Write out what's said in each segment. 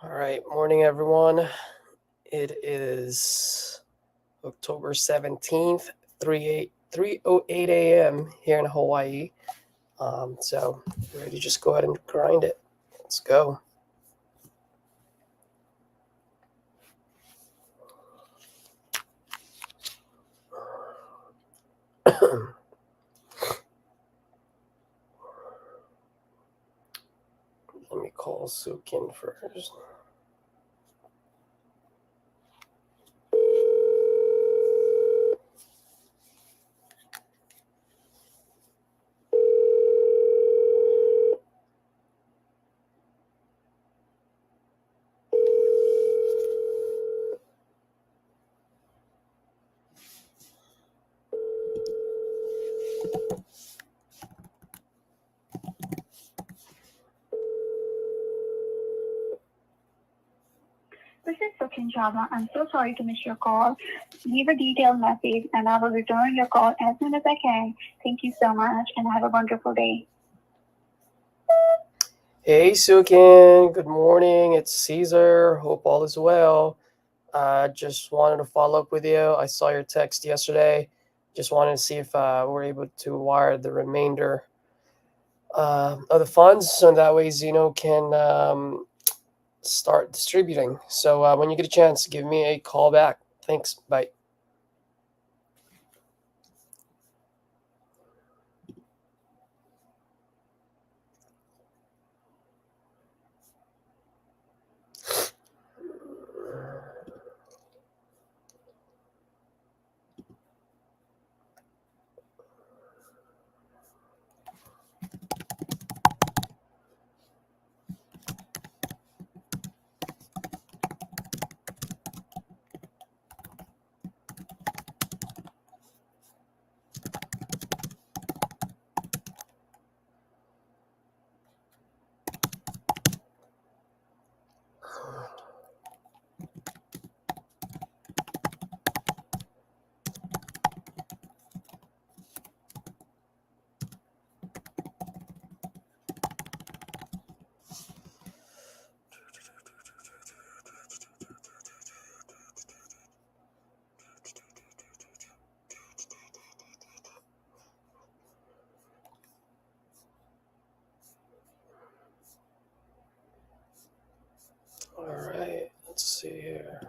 All right, morning everyone. It is October 17th, 3:08 a.m. here in Hawaii. So ready to just go ahead and grind it. Let's go. Let me call Sukin first. This is Sukin Sharma. I'm so sorry to miss your call. Leave a detailed message and I will return your call as soon as I can. Thank you so much and have a wonderful day. Hey Sukin, good morning. It's Caesar. Hope all is well. Just wanted to follow up with you. I saw your text yesterday. Just wanted to see if we're able to wire the remainder of the funds, so that way Zeno can start distributing. So when you get a chance, give me a call back. Thanks. Bye. All right, let's see here.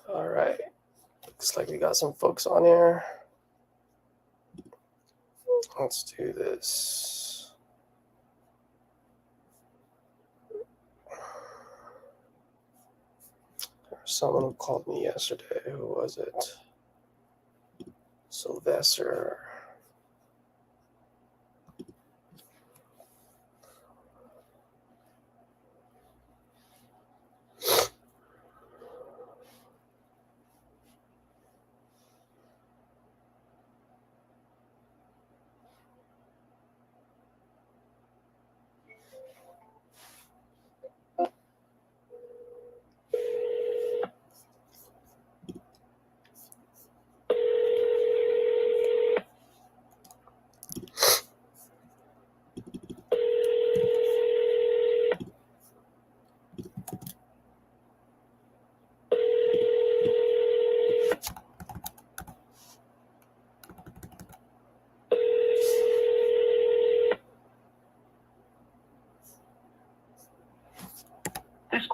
All right, looks like we got some folks on here. Let's do this. There was someone who called me yesterday. Who was it? Sylvester.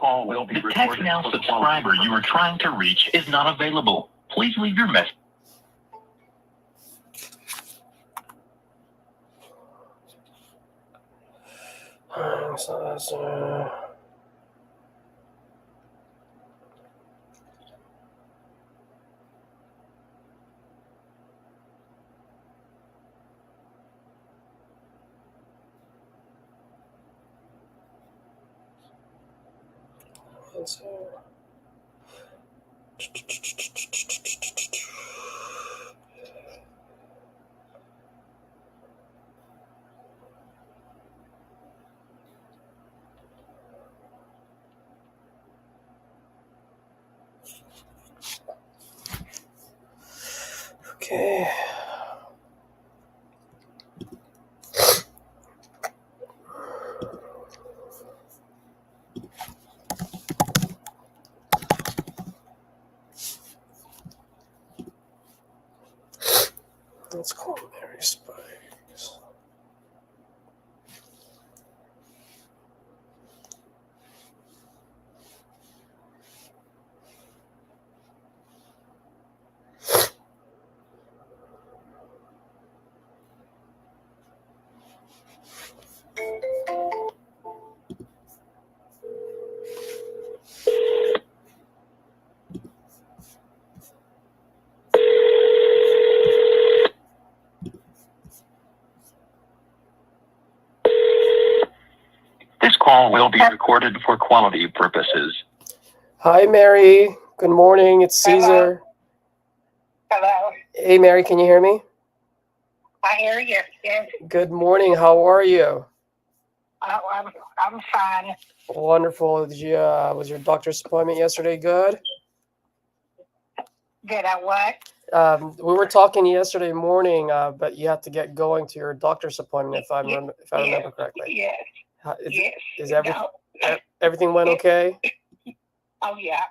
call will be recorded. The Text Now subscriber you are trying to reach is not available. Please leave your message. So that's okay. Let's call Mary Spikes. This call will be recorded for quality purposes. Hi, Mary. Good morning. It's Caesar. Hello. Hey, Mary, can you hear me? I hear you. Yes. Good morning. How are you? I'm fine. Wonderful. Did you was your doctor's appointment yesterday good? Did I what? We were talking yesterday morning, but you had to get going to your doctor's appointment if I remember correctly. Yes. Is No. everything went okay? Oh yeah,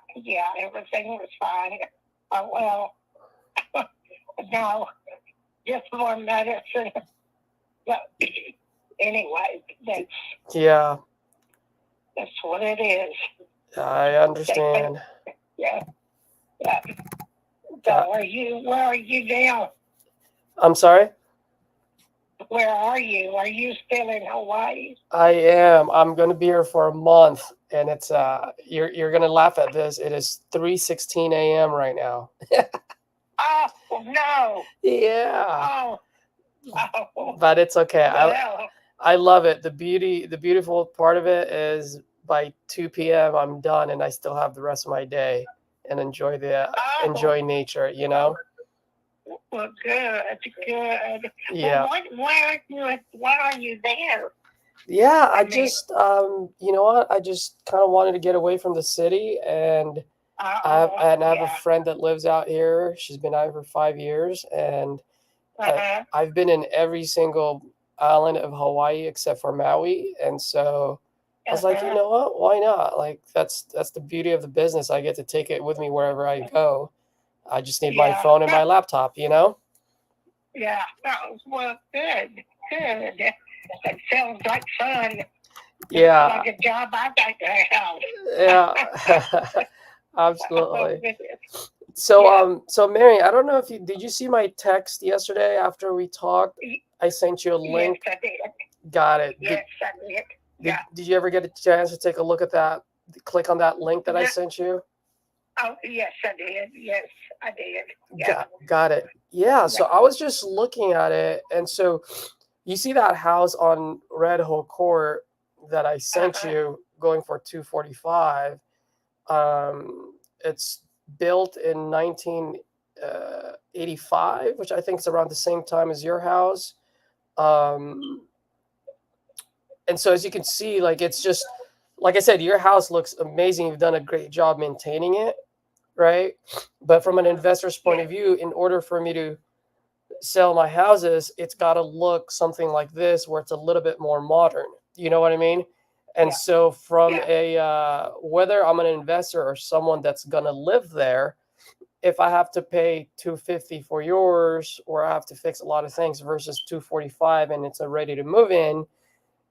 everything was fine. Oh well, no, just more medicine. But anyway, Yeah, that's what it is. I understand. Yeah. So where are you now? I'm sorry? Where are you? Are you still in Hawaii? I am. I'm going to be here for a month, and it's you're going to laugh at this. It is 3:16 a.m. right now. Oh no. Yeah. Oh. But it's okay. Well. I love it. The beautiful part of it is by 2 p.m. I'm done, and I still have the rest of my day and enjoy nature. You know. Well, good. Yeah. Well, why are you there? Yeah, I just you know what? I just kind of wanted to get away from the city, and I have a friend that lives out here. She's been out here for 5 years, and I've been in every single island of Hawaii except for Maui, and so I was like, you know what? Why not? Like that's the beauty of the business. I get to take it with me wherever I go. I just need my phone and my laptop, you know? Yeah. Oh, well, good. That sounds like fun. Yeah. It's like a job I'd like to have. Yeah. Absolutely. So Mary, I don't know if did you see my text yesterday after we talked? I sent you a link. Yes, I did. Got it. Yes, I did. Yeah. Did you ever get a chance to take a look at that? Click on that link that I sent you? Oh, yes, I did. Yes, I did. Yeah. Got it. Yeah. So I was just looking at it, and so you see that house on Red Hole Court that I sent you going for $245. It's built in 1985, which I think is around the same time as your house. And so as you can see, like it's just like I said, your house looks amazing. You've done a great job maintaining it, right? But from an investor's point of view, in order for me to sell my houses, it's got to look something like this, where it's a little bit more modern. You know what I mean? And so from whether I'm an investor or someone that's going to live there, if I have to pay $250 for yours, or I have to fix a lot of things versus $245 and it's a ready to move in,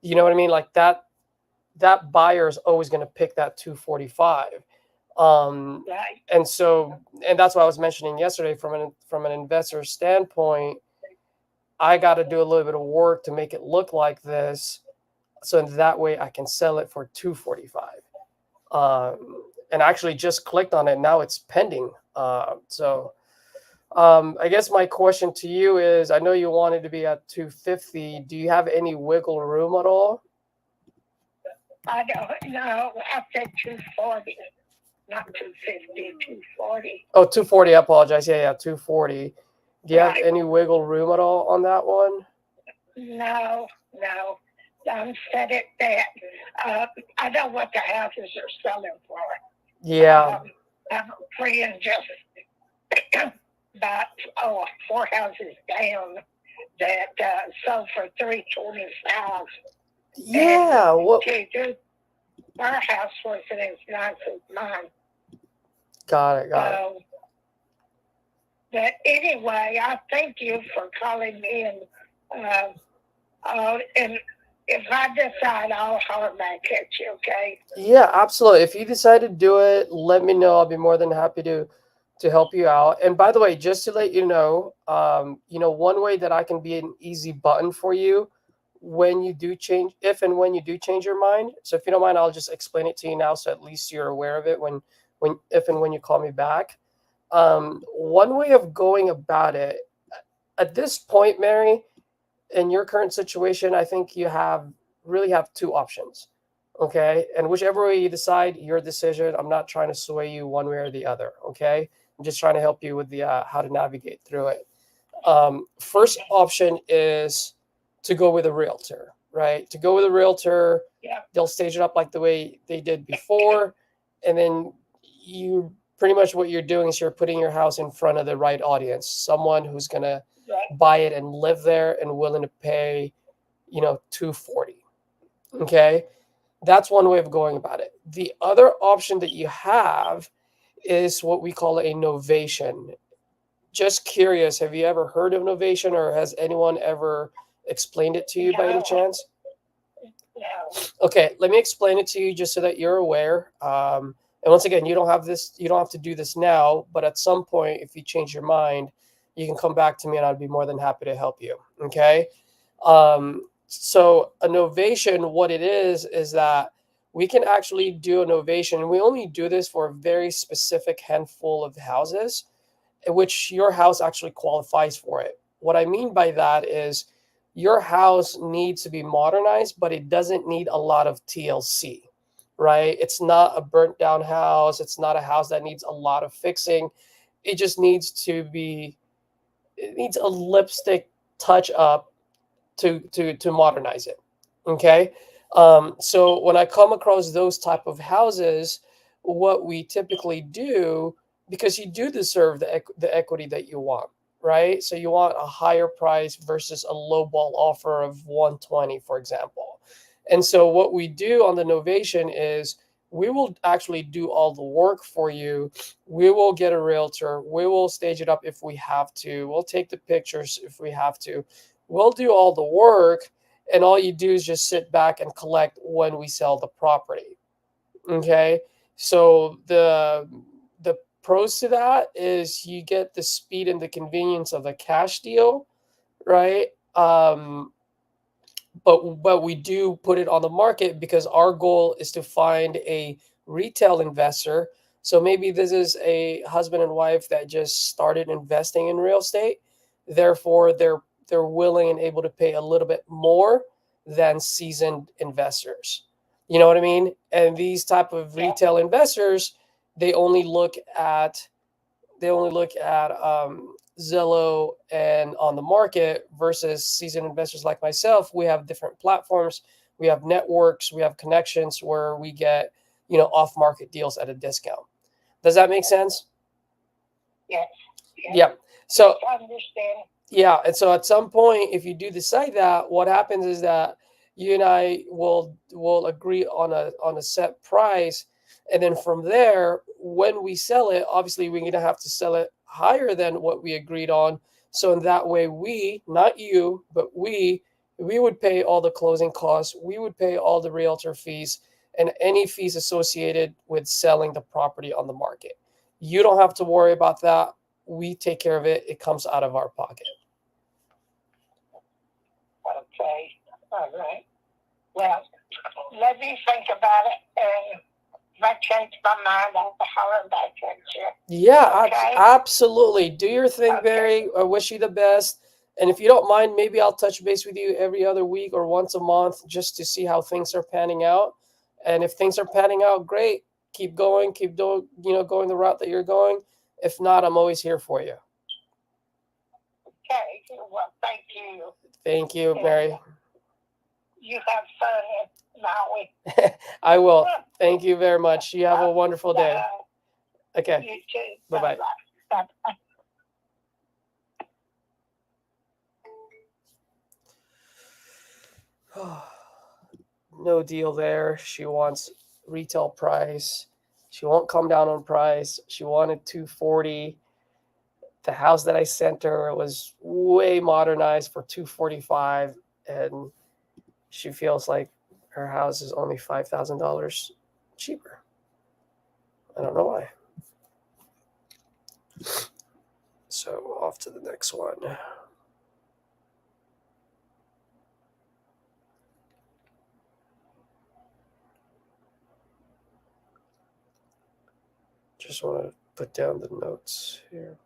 you know what I mean? Like that buyer is always going to pick that 245. Um, Right. and that's what I was mentioning yesterday from an investor standpoint. I got to do a little bit of work to make it look like this, so that way I can sell it for 245. And I actually just clicked on it. Now it's pending. I guess my question to you is, I know you wanted to be at 250. Do you have any wiggle room at all? I don't know. I said 240, not 250, 240. Oh, 240. I apologize. Yeah, 240. Do you have Right. any wiggle room at all on that one? No. Said it that. I know what the houses are selling for. Yeah. I have a friend just about 4 houses down that sold for 325. Yeah. What? Our house wasn't as nice as mine. Got it. So, but anyway, I thank you for calling me, and if I decide, I'll holler back at you, okay? Yeah, absolutely. If you decide to do it, let me know. I'll be more than happy to help you out. And by the way, just to let you know, one way that I can be an easy button for you when you do change, if and when you do change your mind. So if you don't mind, I'll just explain it to you now, so at least you're aware of it if and when you call me back. One way of going about it at this point, Mary, in your current situation, I think you really have two options. Okay. And whichever way you decide, your decision. I'm not trying to sway you one way or the other. Okay. I'm just trying to help you with the how to navigate through it. First option is to go with a realtor, right? To go with a realtor, Yeah. they'll stage it up like the way they did before. And then you pretty much what you're doing is you're putting your house in front of the right audience, someone who's going to buy it and live there and willing to pay, $240. Okay. That's one way of going about it. The other option that you have is what we call a novation. Just curious, have you ever heard of novation, or has anyone ever explained it to you by any chance? No. Okay, let me explain it to you just so that you're aware. And once again, you don't have to do this now, but at some point, if you change your mind, you can come back to me and I'd be more than happy to help you. Okay. So a novation, what it is that we can actually do a novation, and we only do this for a very specific handful of houses, in which your house actually qualifies for it. What I mean by that is your house needs to be modernized, but it doesn't need a lot of TLC, right? It's not a burnt down house. It's not a house that needs a lot of fixing. It just needs a lipstick touch up to modernize it. Okay. So when I come across those type of houses, what we typically do, because you do deserve the equity that you want, right? So you want a higher price versus a low ball offer of 120, for example. And so what we do on the novation is we will actually do all the work for you. We will get a realtor. We will stage it up if we have to. We'll take the pictures if we have to. We'll do all the work, and all you do is just sit back and collect when we sell the property. Okay. So the pros to that is you get the speed and the convenience of a cash deal, right? But we do put it on the market because our goal is to find a retail investor. So maybe this is a husband and wife that just started investing in real estate. Therefore, they're willing and able to pay a little bit more than seasoned investors. You know what I mean? And these type of retail investors, they only look at Zillow and on the market, versus seasoned investors like myself. We have different platforms, we have networks, we have connections where we get off market deals at a discount. Does that make sense? Yes. Yeah. So I understand. yeah, and so at some point, if you do decide that, what happens is that you and I will agree on a set price, and then from there, when we sell it, obviously we're gonna have to sell it higher than what we agreed on. So in that way, we, not you, but we We would pay all the closing costs. We would pay all the realtor fees and any fees associated with selling the property on the market. You don't have to worry about that. We take care of it. It comes out of our pocket. Okay, all right. Well, let me think about it, and if I change my mind, I'll holler back at you. Yeah, Okay. absolutely. Do your thing, Okay. Barry. I wish you the best. And if you don't mind, maybe I'll touch base with you every other week or once a month just to see how things are panning out. And if things are panning out, great. Keep going, keep doing, going the route that you're going. If not, I'm always here for you. Okay, well, thank you. Thank you, Yeah. Barry. You have fun in Maui. I will. Thank you very much. You have a wonderful day. Okay. You too. Bye-bye. Bye-bye. No deal there. She wants retail price. She won't come down on price. She wanted 240. The house that I sent her was way modernized for 245, and she feels like her house is only $5,000 cheaper. I don't know why. So off to the next one. Just want to put down the notes here.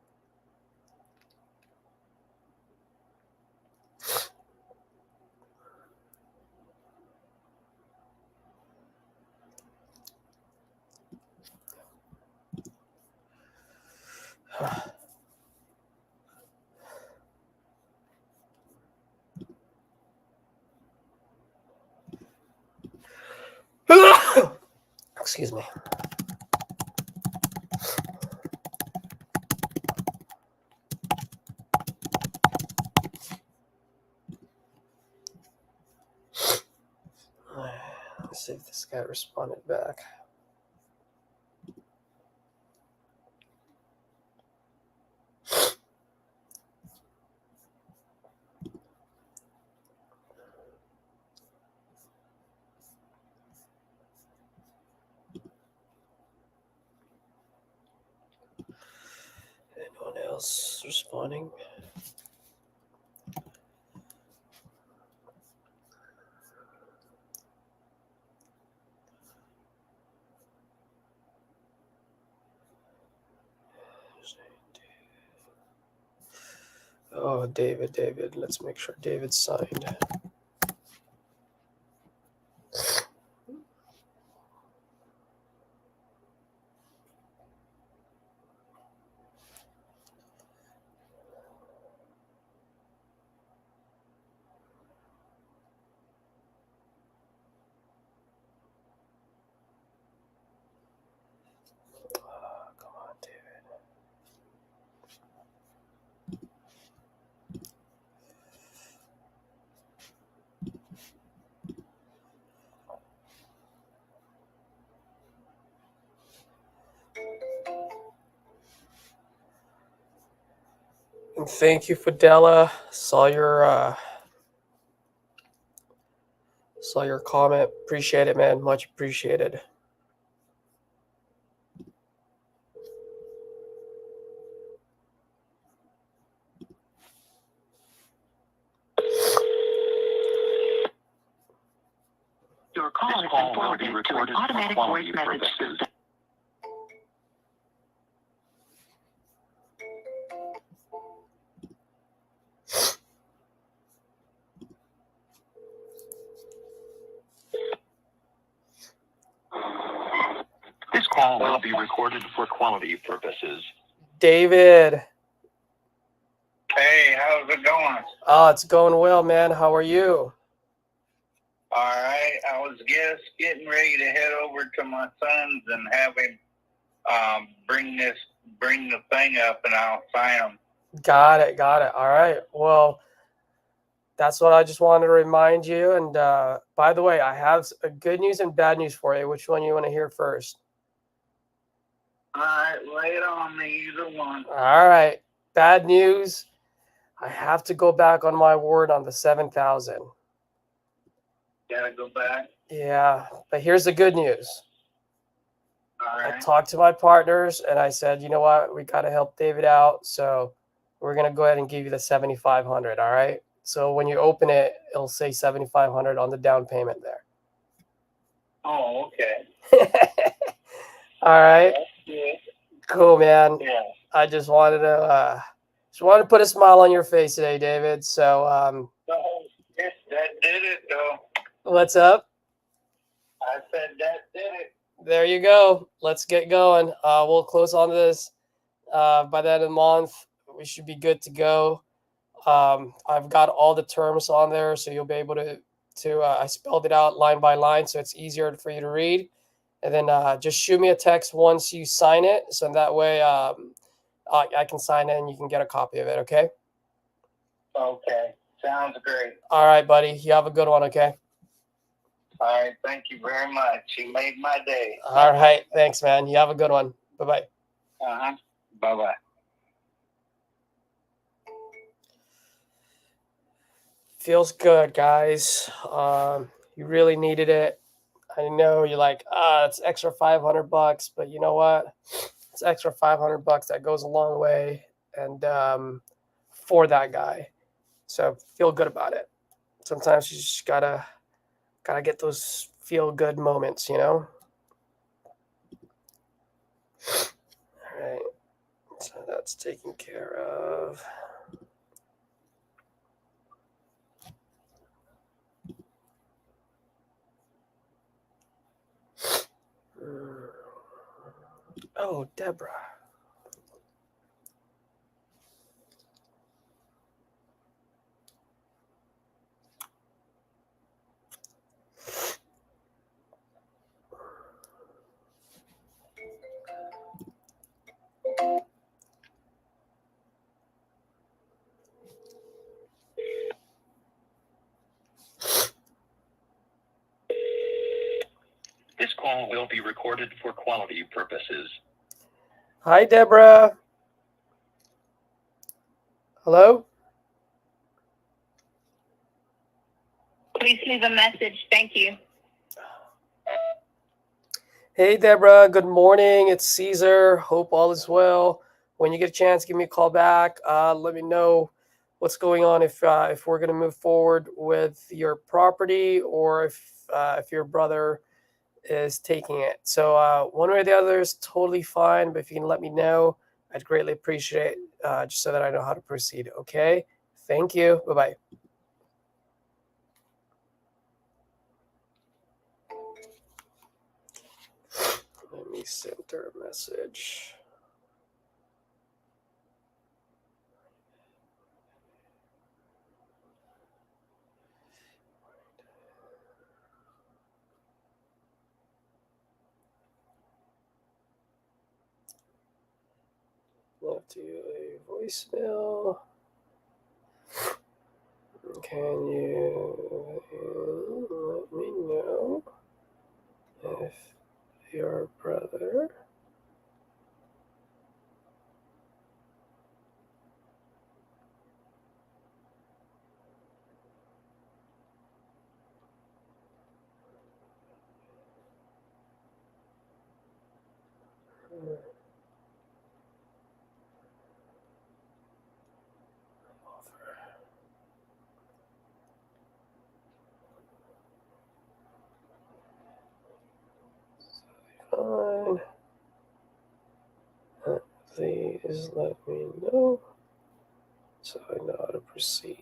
Excuse me. Let's see if this guy responded back. Anyone else responding? Oh, David. Let's make sure David's signed. Come on, David. And thank you, Fidela. Saw your comment. Appreciate it, man. Much appreciated. Your call has been forwarded to an automatic voice message system. This call will be recorded for quality purposes. David. Hey, how's it going? Oh, it's going well, man. How are you? All right. I was just getting ready to head over to my son's and have him bring the thing up, and I'll sign them. Got it. All right. Well, that's what I just wanted to remind you. And by the way, I have a good news and bad news for you. Which one you want to hear first? All right, lay it on me, either one. All right. Bad news. I have to go back on my word on the 7,000. Gotta go back. Yeah, but here's the good news. All I right. talked to my partners and I said, you know what, we got to help David out. So we're going to go ahead and give you the 7,500. All right. So when you open it, it'll say 7,500 on the down payment there. Oh, okay. All right. That's good. Cool, man. Yeah. I just wanted to put a smile on your face today, David. So So, yes, that did it, though. what's up? I said that did it. There you go. Let's get going. We'll close on this by the end of the month. We should be good to go. I've got all the terms on there, so you'll be able to I spelled it out line by line, so it's easier for you to read. And then just shoot me a text once you sign it, so that way I can sign it and you can get a copy of it. Okay. Okay. Sounds great. All right, buddy. You have a good one. Okay. All right. Thank you very much. You made my day. All right. Thanks, man. You have a good one. Bye bye. Uh-huh. Bye-bye. Feels good, guys. You really needed it. I know you're like, it's extra $500, but you know what? It's extra $500 that goes a long way, and for that guy. So feel good about it. Sometimes you just gotta get those feel good moments, you know. All right. So that's taken care of. Oh, Deborah. This call will be recorded for quality purposes. Hi, Deborah. Hello? Please leave a message. Thank you. Hey, Deborah. Good morning. It's Caesar. Hope all is well. When you get a chance, give me a call back. Let me know what's going on, if we're going to move forward with your property, or if your brother is taking it. So one way or the other is totally fine, but if you can let me know, I'd greatly appreciate it, just so that I know how to proceed. Okay? Thank you. Bye-bye. Let me send her a message. Left you a voicemail. Can you let me know if your brother fine? Please let me know so I know how to proceed.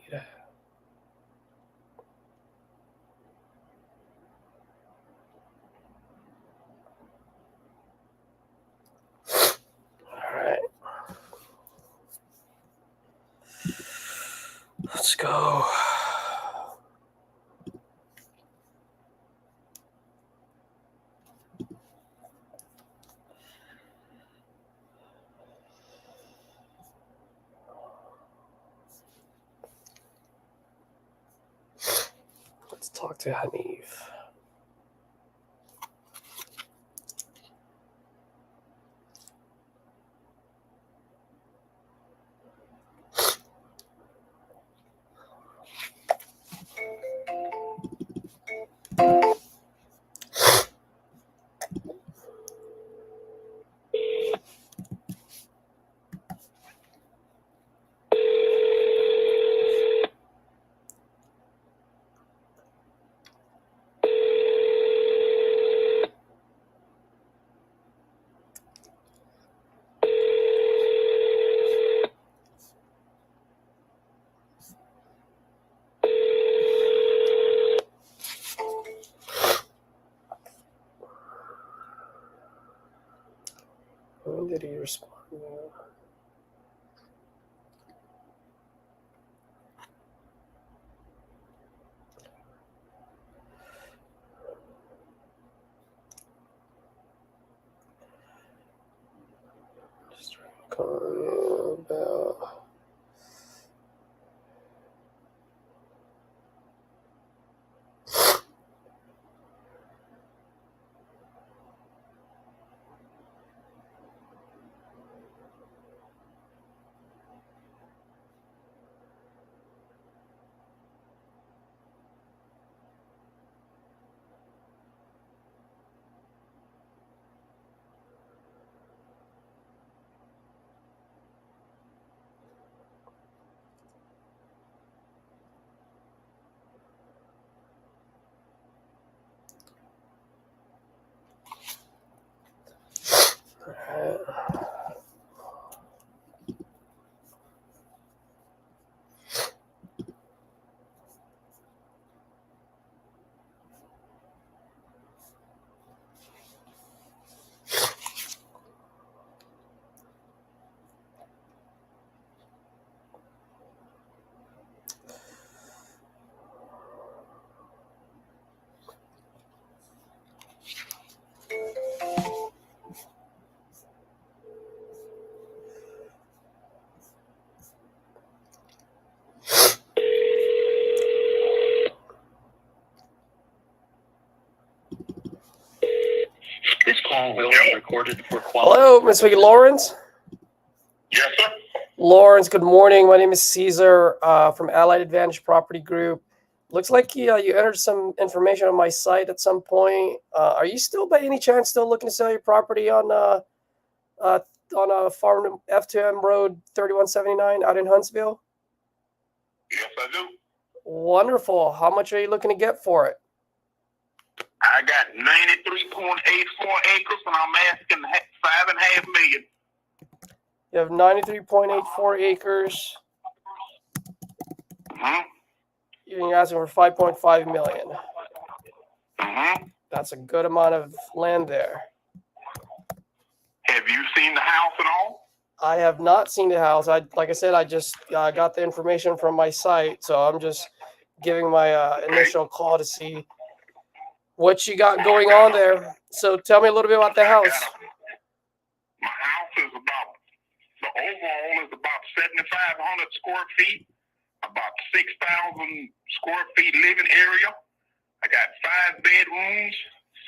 All right. Let's go. Let's talk to Hanif. When did he respond? Just calling about. This call will be recorded for quality. Hello, Ms. Vicky Lawrence. Yes, sir. Lawrence, good morning. My name is Caesar from Allied Advantage Property Group. Looks like you entered some information on my site at some point. Are you still, by any chance, still looking to sell your property on Farm F2M Road 3179 out in Huntsville? Yes, I do. Wonderful. How much are you looking to get for it? I got 93.84 acres, and I'm asking $5.5 million. You have 93.84 acres. Mm-hmm. You're asking for 5.5 million. Mm-hmm. That's a good amount of land there. Have you seen the house at all? I have not seen the house. Like I said, I just got the information from my site, so I'm just giving my initial call to see what you got going on there. So tell me a little bit about the house. My house is the overall is about 7,500 square feet, about 6,000 square feet living area. I got 5 bedrooms,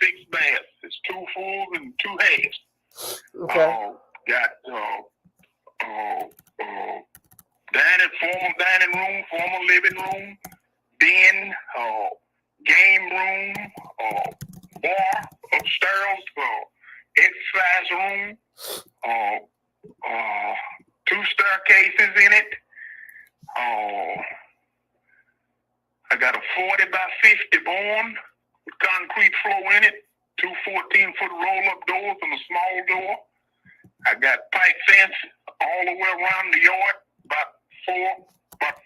6 baths. It's 2 fulls and 2 halves. Okay. Got formal dining room, formal living room, den, game room, bar upstairs, exercise room, 2 staircases in it. I got a 40 by 50 barn with concrete floor in it, 2 14-foot roll-up doors and a small door. I got pipe fence all the way around the yard, about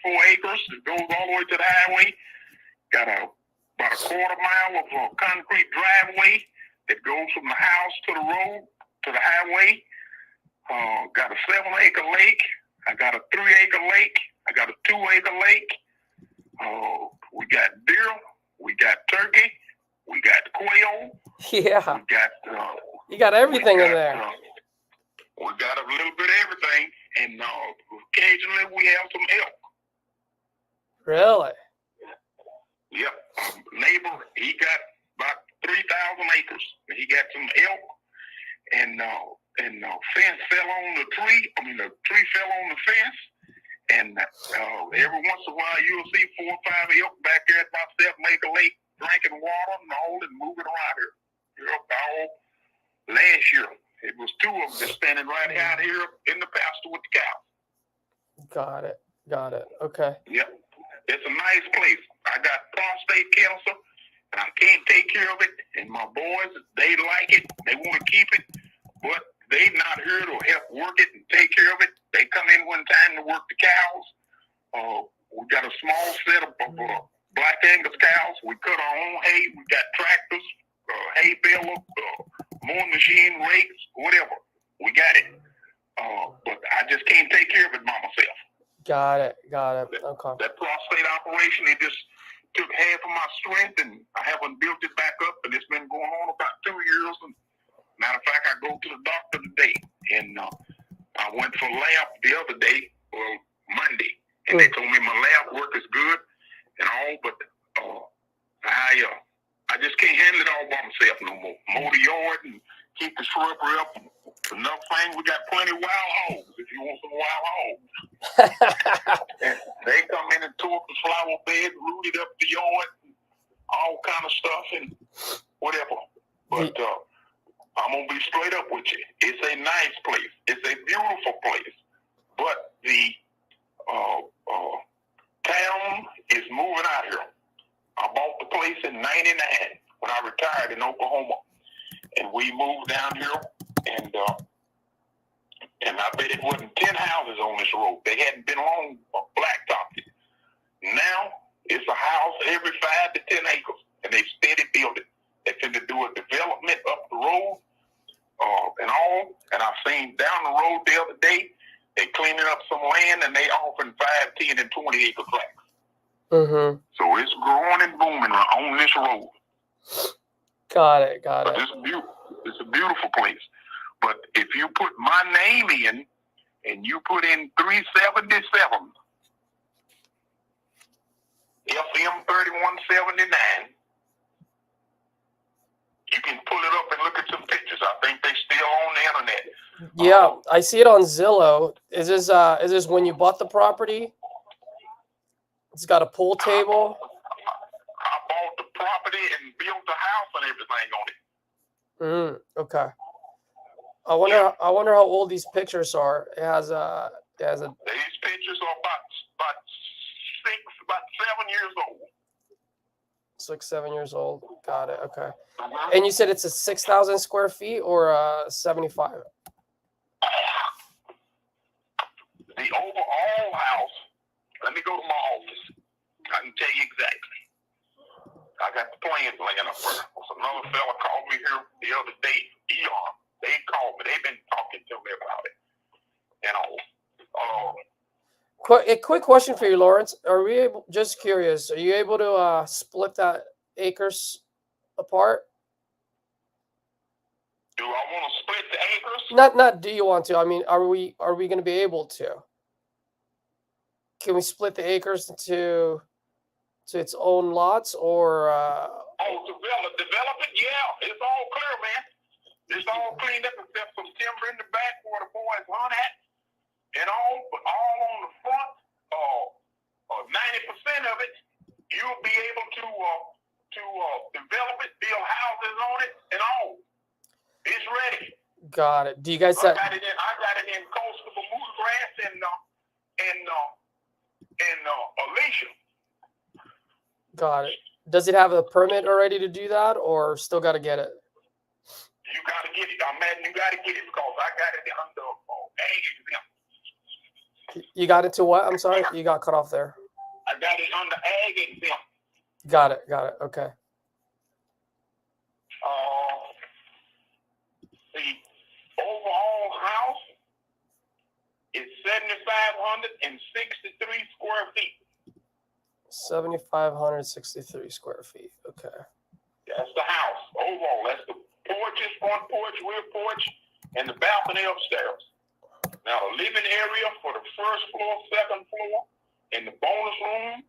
4 acres. It goes all the way to the highway. Got about a quarter mile of concrete driveway that goes from the house to the road to the highway. Got a 7-acre lake. I got a 3-acre lake. I got a 2-acre lake. We got deer. We got turkey. We got quail. Yeah. We got. You got everything in there. We got a little bit of everything, and occasionally we have some elk. Really? Yep. Neighbor, he got about 3,000 acres. He got some elk, and fence fell on the tree. The tree fell on the fence, and every once in a while you'll see 4 or 5 elk back there at about 7-acre lake drinking water and moving around here. Last year, it was 2 of them standing right out here in the pasture with the cows. Got it. Okay. Yep. It's a nice place. I got prostate cancer, and I can't take care of it. And my boys, they like it. They want to keep it, but they not here to help work it and take care of it. They come in one time to work the cows. We got a small set of Black Angus cows. We cut our own hay. We got tractors, hay baler, mowing machine, rakes, whatever. We got it. But I just can't take care of it by myself. Got it. Okay. That prostate operation, it just took half of my strength, and I haven't built it back up, and it's been going on about 2 years. And matter of fact, I go to the doctor today, and I went for lab the other day, well, Monday, and they told me my lab work is good and all, but I just can't handle it all by myself no more. Mow the yard and keep the shrubbery up. Another thing, we got plenty of wild hogs if you want some wild hogs. And they come in and tore up the flower bed, rooted up the yard, all kind of stuff and whatever. But I'm going to be straight up with you. It's a nice place. It's a beautiful place. But the town is moving out here. I bought the place in 99 when I retired in Oklahoma. And we moved down here, and I bet it wasn't 10 houses on this road. They hadn't been long blacktopped. Now it's a house every 5 to 10 acres, and they steady building. They finna do a development up the road and all. And I seen down the road the other day, they cleaning up some land, and they offering 5, 10, and 20 acre tracts. Mm-hmm. So it's growing and booming on this road. Got it. It's beautiful. It's a beautiful place. But if you put my name in and you put in 377 FM 3179, you can pull it up and look at some pictures. I think they still on the internet. Yeah, I see it on Zillow. Is this when you bought the property? It's got a pool table. I bought the property and built the house and everything on it. Okay. I wonder how old these pictures are. It has a. These pictures are about 7 years old. 6, 7 years old. Got it. Okay. And you said it's a 6,000 square feet or 75? The overall house. Let me go to my office. I can tell you exactly. I got the plans laying up there. Another fella called me here the other day. Eon. They called me. They've been talking to me about it. A quick question for you, Lawrence. Are we able? Just curious. Are you able to split that acres apart? Do I want to split the acres? Not. Do you want to? I mean, are we going to be able to? Can we split the acres into its own lots or? Develop it. Yeah, it's all clear, man. It's all cleaned up except some timber in the back where the boys hunt at, and all. But all on the front, 90% of it, you'll be able to develop it, build houses on it, and all. It's ready. Got it. Do you guys? I got it in coastal Bermuda grass and Alicia. Got it. Does it have a permit already to do that, or still got to get it? You got to get it. You got to get it because I got it under ag exempt. You got it to what? I'm sorry, you got cut off there. I got it under ag exempt. Got it. Okay. The overall house is 7,563 square feet. 7,563 square feet. Okay. That's the house overall. That's the porches, front porch, rear porch, and the balcony upstairs. Now, the living area for the first floor, second floor, and the bonus room,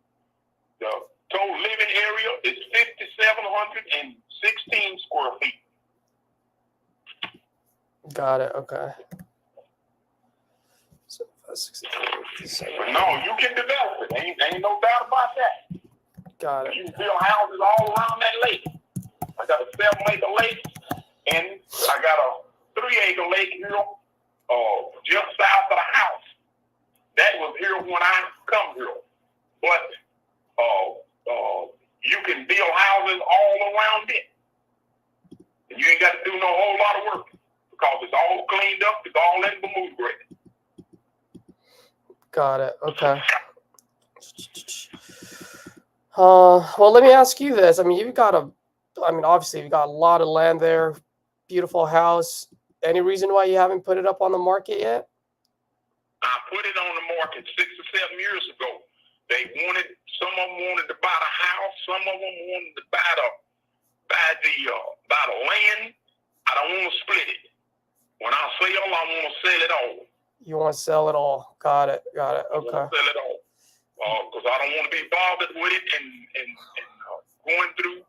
the total living area is 5,716 square feet. Got it. Okay. No, you can develop it. Ain't no doubt about that. Got it. You can build houses all around that lake. I got a 7-acre lake, and I got a 3-acre lake here, just south of the house. That was here when I come here. But you can build houses all around it. And you ain't got to do no whole lot of work because it's all cleaned up. It's all in Bermuda grass. Got it. Okay. Well, let me ask you this. I mean, obviously you've got a lot of land there, beautiful house. Any reason why you haven't put it up on the market yet? I put it on the market 6 or 7 years ago. Some of them wanted to buy the house. Some of them wanted to buy the land. I don't want to split it. When I sell, I want to sell it all. You want to sell it all? Got it. Okay. I want to sell it all because I don't want to be bothered with it and going through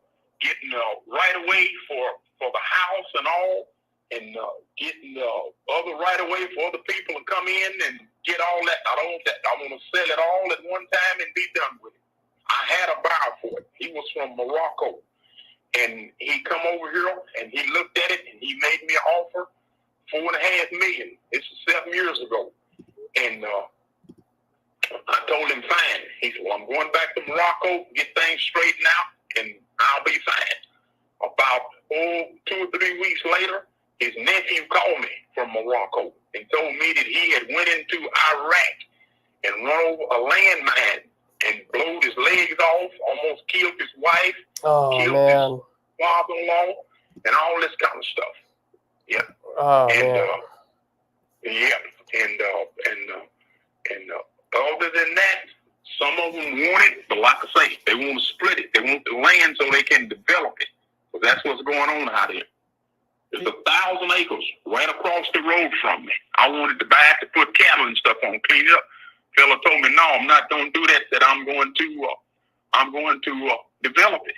getting right away for the house and all, and getting other right away for other people to come in and get all that. I don't want that. I want to sell it all at one time and be done with it. I had a buyer for it. He was from Morocco, and he come over here and he looked at it and he made me an offer, $4.5 million. This was 7 years ago, and I told him fine. He said, "Well, I'm going back to Morocco, get things straightened out, and I'll be fine." About 2 or 3 weeks later, his nephew called me from Morocco and told me that he had went into Iraq and run over a landmine and blowed his legs off, almost killed his wife, killed his father-in-law, and all this kind of stuff. Yeah. Oh, and man. Other than that, some of them want it, but like I say, they want to split it. They want the land so they can develop it. But that's what's going on out here. There's 1,000 acres right across the road from me. I wanted to buy it to put cattle and stuff on, clean it up. Fella told me, "No, I'm not going to do that. That I'm going to develop it."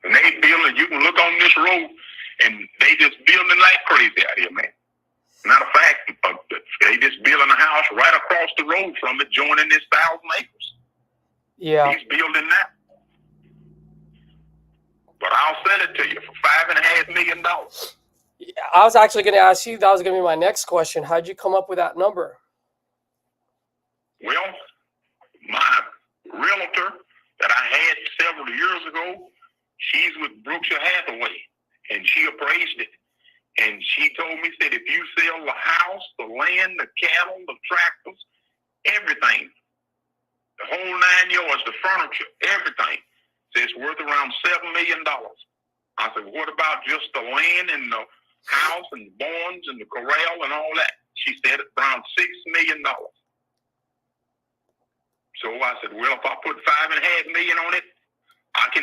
And they building. You can look on this road, and they just building like crazy out here, man. Matter of fact, they just building a house right across the road from it, joining this 1,000 acres. Yeah. He's building that. But I'll sell it to you for $5.5 million. Yeah, I was actually going to ask you, that was going to be my next question. How'd you come up with that number? Well, my realtor that I had several years ago, she's with Berkshire Hathaway, and she appraised it. And she told me, said, if you sell the house, the land, the cattle, the tractors, everything, the whole 9 yards, the furniture, everything, it's worth around $7 million. I said, what about just the land and the house and the barns and the corral and all that? She said around $6 million. So I said, well, if I put $5.5 million on it,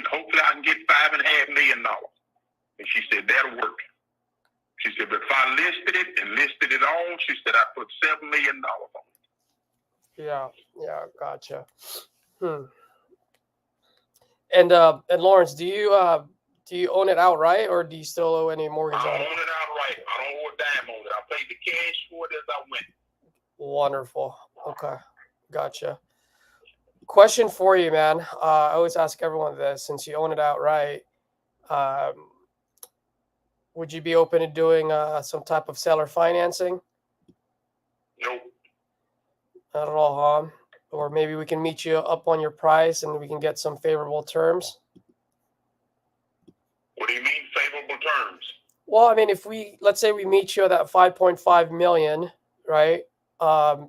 hopefully I can get $5.5 million. And she said, that'll work. She said, but if I listed it and listed it all, she said, I put $7 million on it. Yeah, gotcha. And Lawrence, do you own it outright, or do you still owe any mortgage on it? I own it outright. I don't owe a dime on it. I paid the cash for it as I went. Wonderful. Okay, gotcha. Question for you, man. I always ask everyone this. Since you own it outright, would you be open to doing some type of seller financing? Nope. Not at all, huh? Or maybe we can meet you up on your price and we can get some favorable terms. What do you mean favorable terms? Well, I mean, let's say we meet you at that 5.5 million, right?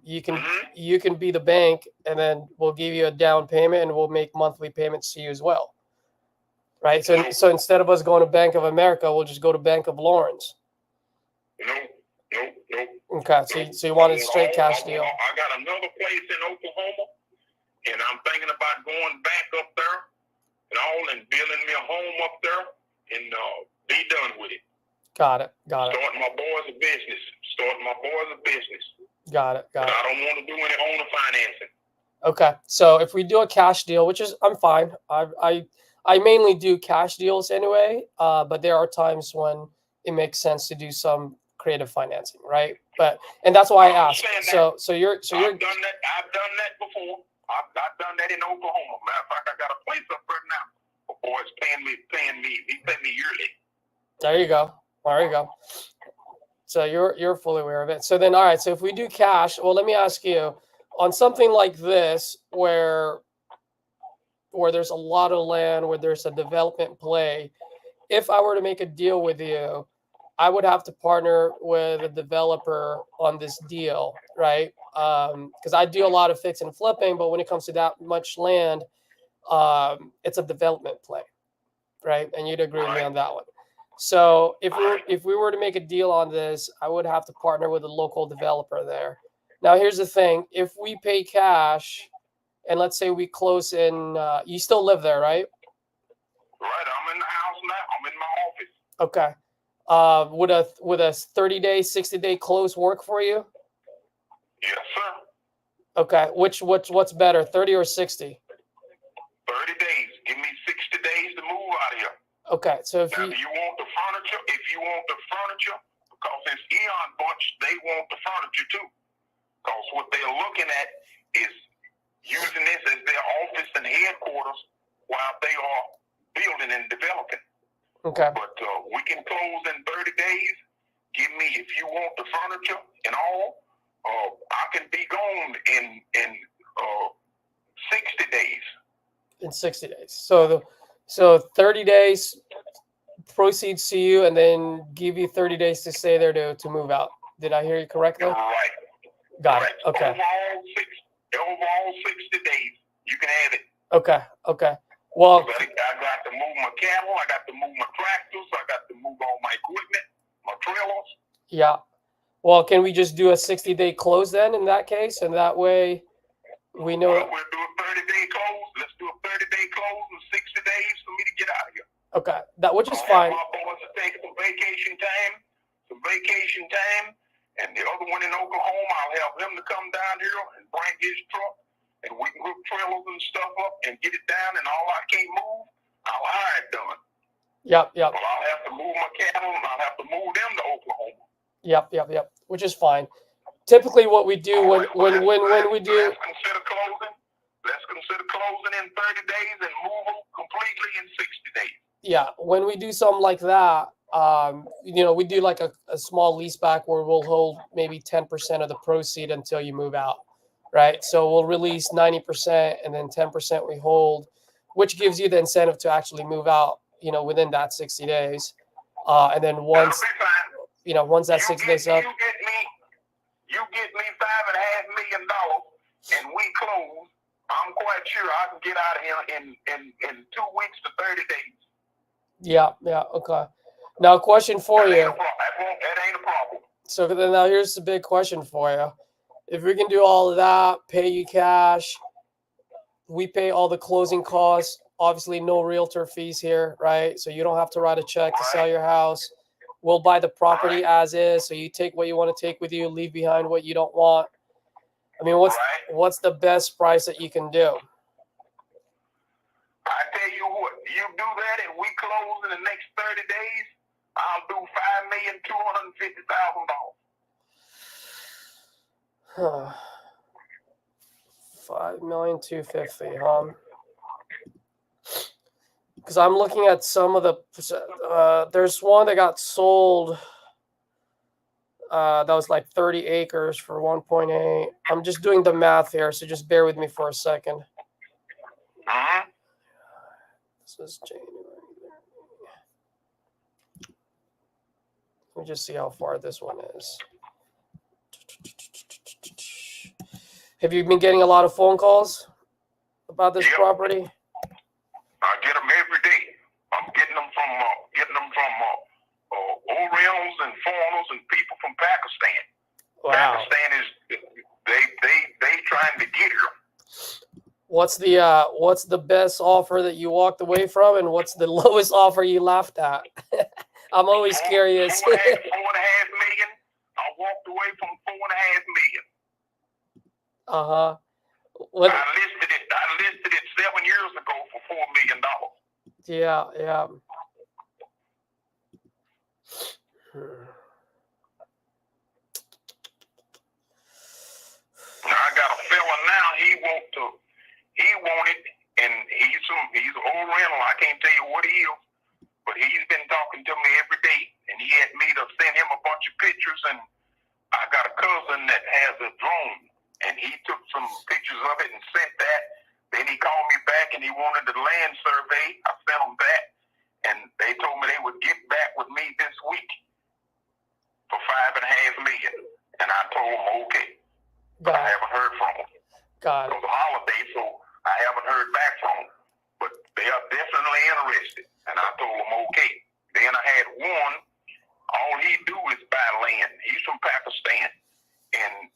You can be the bank, and then we'll give you a down payment, and we'll make monthly payments to you as well, right? So instead of us going to Bank of America, we'll just go to Bank of Lawrence. Nope. Okay, so you want a straight cash deal? I got another place in Oklahoma, and I'm thinking about going back up there and building me a home up there and be done with it. Got it. Starting my boys a business. Got it. But I don't want to do any owner financing. Okay, so if we do a cash deal, which is I'm fine. I mainly do cash deals anyway, but there are times when it makes sense to do some creative financing, right? And that's why I asked. So you're I've done that. I've done that before. I've done that in Oklahoma. Matter of fact, I got a place up there now. My boy's paying me. He pay me yearly. There you go. So you're fully aware of it. So then, all right. So if we do cash, well, let me ask you, on something like this, where there's a lot of land, where there's a development play, if I were to make a deal with you, I would have to partner with a developer on this deal, right? Because I do a lot of fix and flipping, but when it comes to that much land, it's a development play, right? And you'd agree with me on that one. So if we were to make a deal on this, I would have to partner with a local developer there. Now, here's the thing: if we pay cash, and let's say we close in, you still live there, right? Right, I'm in the house now. I'm in my office. Okay. Would a 30-day, 60-day close work for you? Yes, sir. Okay. What's better, 30 or 60? 30 days. Give me 60 days to move out of here. Okay. So Now, do you want the furniture? If you want the furniture, because it's Eon Bunch, they want the furniture too. Because what they're looking at is using this as their office and headquarters while they are building and developing. okay. But we can close in 30 days. Give me, if you want the furniture and all, I can be gone in 60 days. In 60 days. So 30 days proceeds to you, and then give you 30 days to stay there to move out. Did I hear you correctly? Right. Got right. it. Okay. Overall 60 days. You can have it. Okay. Well, I got to move my cattle. I got to move my tractors. I got to move all my equipment, my trailers. yeah. Well, can we just do a 60-day close then in that case? And that way we know. Well, we'll do a 30-day close. Let's do a 30-day close and 60 days for me to get out of here. Okay. Which is I'll fine. have my boys to take some vacation time, and the other one in Oklahoma, I'll have him to come down here and bring his truck, and we can hook trailers and stuff up and get it down, and all I can't move, I'll hire it done. Yep. Well, I'll have to move my cattle, and I'll have to move them to Oklahoma. Yep. Which is fine. Typically what we do when we do. Let's consider closing in 30 days and move them completely in 60 days. Yeah. When we do something like that, we do like a small lease back where we'll hold maybe 10% of the proceed until you move out. Right. So we'll release 90% and then 10% we hold, which gives you the incentive to actually move out, within that 60 days. And then once that 60 days up. You get me $5.5 million and we close. I'm quite sure I can get out of here in 2 weeks to 30 days. Yeah. Okay. Now, question for you. That ain't a problem. So then now here's the big question for you. If we can do all of that, pay you cash, we pay all the closing costs, obviously no realtor fees here, right? So you don't have to write a check to sell your house. We'll buy the property as is. So you take what you want to take with you, leave behind what you don't want. I mean, what's the best price that you can do? I tell you what, you do that and we close in the next 30 days, I'll do $5,250,000. $5,250,000, huh? Because I'm looking at some of the. There's one that got sold. That was like 30 acres for 1.8. I'm just doing the math here, so just bear with me for a second. This is January. Let me just see how far this one is. Have you been getting a lot of phone calls about this property? I get them every day. I'm getting them from Orientals and foreigners and people from Pakistan. Wow. Pakistan is they trying to get here. What's the best offer that you walked away from, and what's the lowest offer you laughed at? I'm always curious. $4.5 million. I walked away from $4.5 million. Uh-huh. I listed it 7 years ago for $4 million. Yeah. I got a fella now. He want it, and he's an old rental. I can't tell you what he is, but he's been talking to me every day, and he had me to send him a bunch of pictures. And I got a cousin that has a drone, and he took some pictures of it and sent that. Then he called me back, and he wanted the land survey. I sent him that, and they told me they would get back with me this week for $5.5 million. And I told them okay. But I haven't heard from them. Got it. It was a holiday, so I haven't heard back from them. But they are definitely interested, and I told them okay. Then I had from Pakistan, and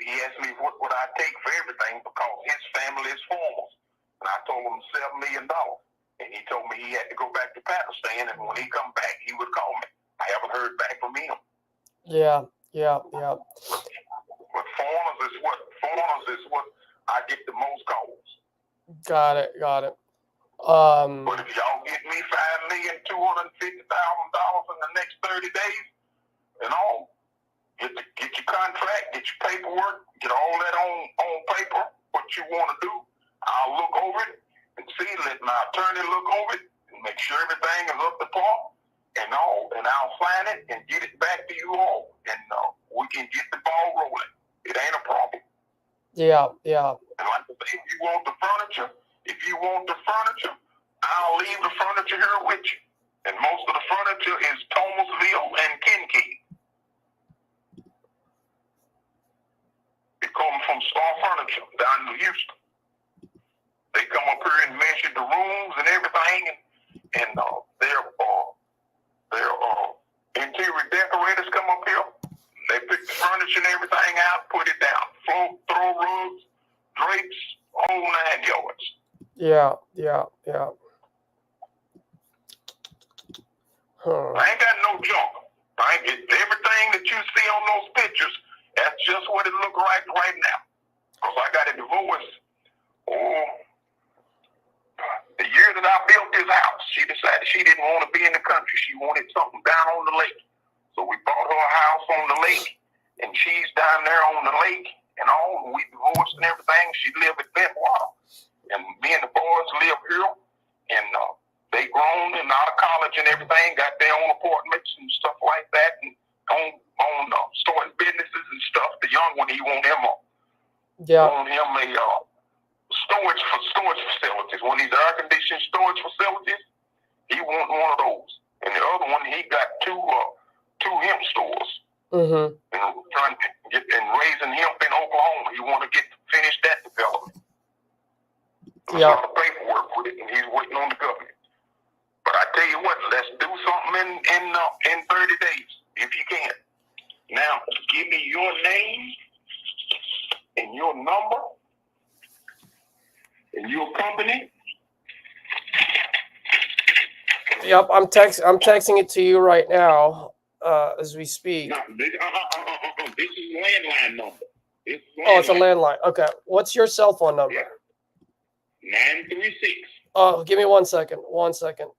he asked me what would I take for everything because his family is farmers, and I told him $7 million, and he told me he had to go back to Pakistan, and when he come back, he would call me. I haven't heard back from him. Yeah. But foreigners is what I get the most calls. Got it. But if y'all get me $5,250,000 in the next 30 days, and all, get your contract, get your paperwork, get all that on paper, what you want to do. I'll look over it and see, let my attorney look over it and make sure everything is up to par and all, and I'll sign it and get it back to you all, and we can get the ball rolling. It ain't a problem. Yeah. And like I say, if you want the furniture, I'll leave the furniture here with you. And most of the furniture is Thomasville and Kincaid. It comes from Star Furniture down in Houston. They come up here and measure the rooms and everything, and their interior decorators come up here. They pick the furniture and everything out, put it down, throw rugs, drapes, whole 9 yards. Yeah. I ain't got no junk. Everything that you see on those pictures, that's just what it look like right now. Because I got a divorce. The year that I built this house, she decided she didn't want to be in the country. She wanted something down on the lake. So we bought her a house on the lake, and she's down there on the lake and all. We divorced and everything. She lived at Bentwater. And me and the boys live here, and they grown and out of college and everything, got their own apartments and stuff like that, and starting businesses and stuff. The young one, he want him a storage facilities. One of these air conditioned storage facilities, he want one of those. And the other one, he got two hemp stores. Mm-hmm. And trying to get and raising hemp in Oklahoma. He want to finish that development. There's a lot of paperwork with it, and he's waiting on the government. But I tell you what, let's do something in 30 days, if you can. Now, give me your name and your number and your company. Yep, I'm texting it to you right now as we speak. No, this is landline number. It's a landline. Okay. What's your cell phone number? Yeah. 936. Oh, give me 1 second. 1 second.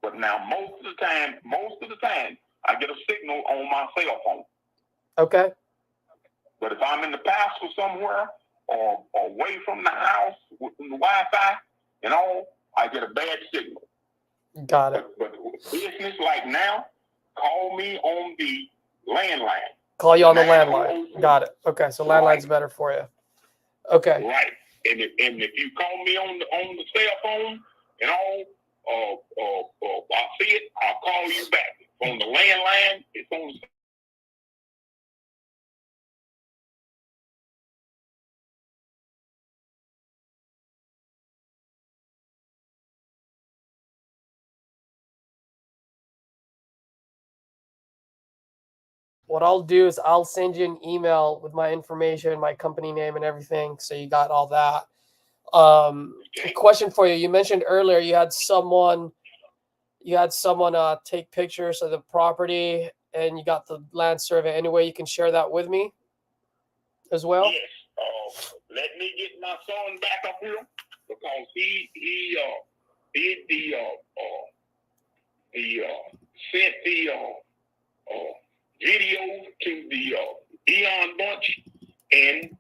But now most of the time, I get a signal on my cell phone. Okay. But if I'm in the pasture somewhere or away from the house with the Wi-Fi and all, I get a bad signal. Got it. But business like now, call me on the landline. Call you on the landline. Got it. Okay, so landline's better for you. Okay. Right. And if you call me on the cell phone and all, I see it, I'll call you back. On the landline, it's on the What I'll do is I'll send you an email with my information, my company name, and everything, so you got all that. A question for you. You mentioned earlier you had someone take pictures of the property, and you got the land survey. Any way you can share that with me as well? Yes. Let me get my son back up here because he sent the video to the Eon bunch, and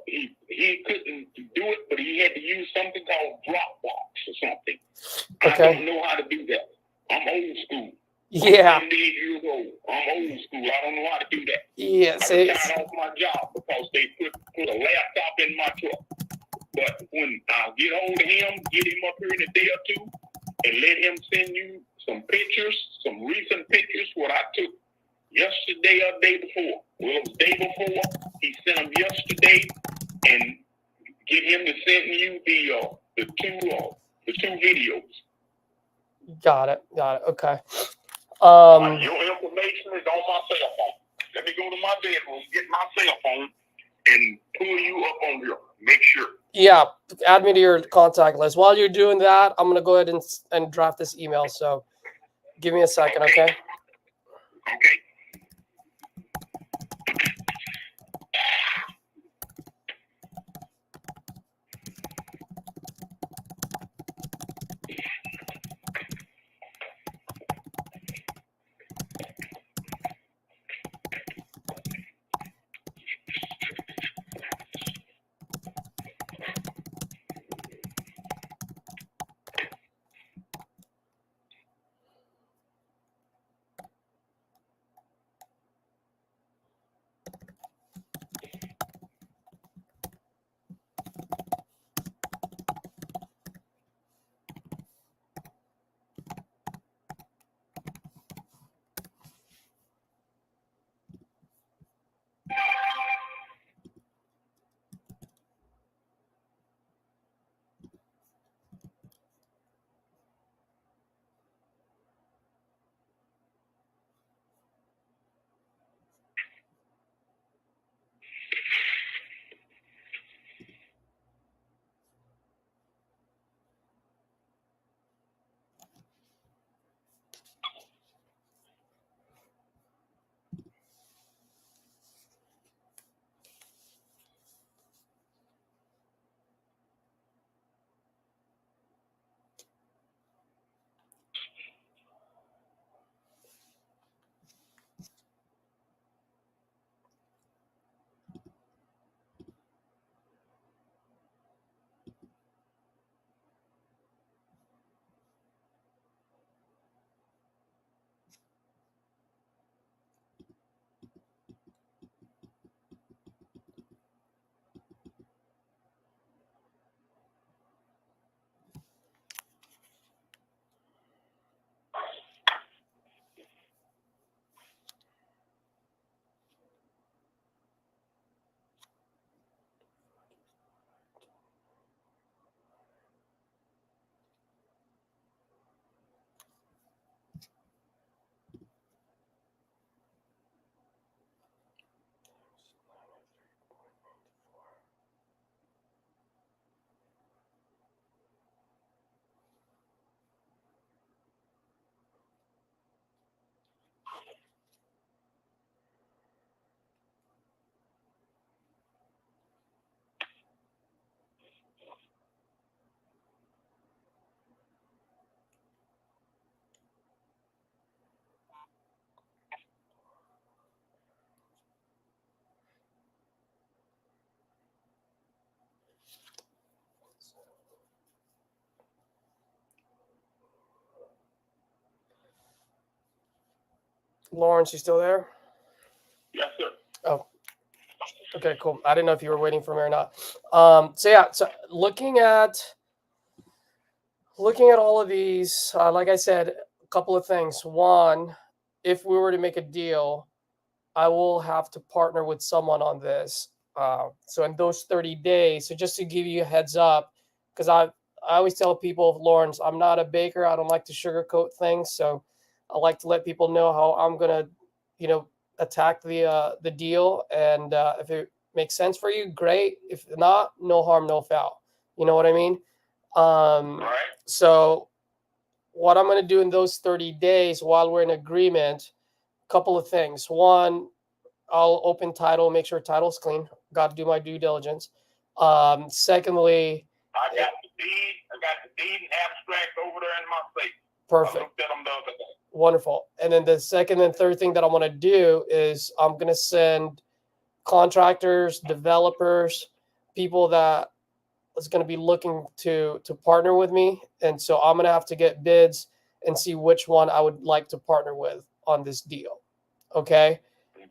he couldn't do it, but he had to use something called Dropbox or something. Okay. I don't know how to do that. I'm old school. Yeah. I'm 78 years old. I'm old school. I don't know how to do that. Yes. I retired off my job because they put a laptop in my truck. But when I get hold of him, get him up here in a day or two, and let him send you some pictures, some recent pictures, what I took yesterday or day before. Well, it was day before. He sent them yesterday, and get him to send you the two videos. Got it. Okay. Your information is on my cell phone. Let me go to my bedroom, get my cell phone, and pull you up on here. Make sure. Yeah, add me to your contact list. While you're doing that, I'm gonna go ahead and draft this email. So give me a second, okay? Okay. Lawrence, you still there? Yes, sir. Oh, okay, cool. I didn't know if you were waiting for me or not. So looking at all of these, like I said, a couple of things. One, if we were to make a deal, I will have to partner with someone on this. So in those 30 days, so just to give you a heads up, because I always tell people, Lawrence, I'm not a baker. I don't like to sugarcoat things. So I like to let people know how I'm gonna, attack the deal. And if it makes sense for you, great. If not, no harm, no foul. You know what I mean? Right. So what I'm gonna do in those 30 days while we're in agreement, couple of things. One, I'll open title, make sure title's clean. Got to do my due diligence. Secondly, I got the deed and abstract over there in my safe. perfect. I looked at them the other day. Wonderful. And then the second and third thing that I want to do is I'm going to send contractors, developers, people that is going to be looking to partner with me. And so I'm going to have to get bids and see which one I would like to partner with on this deal. Okay.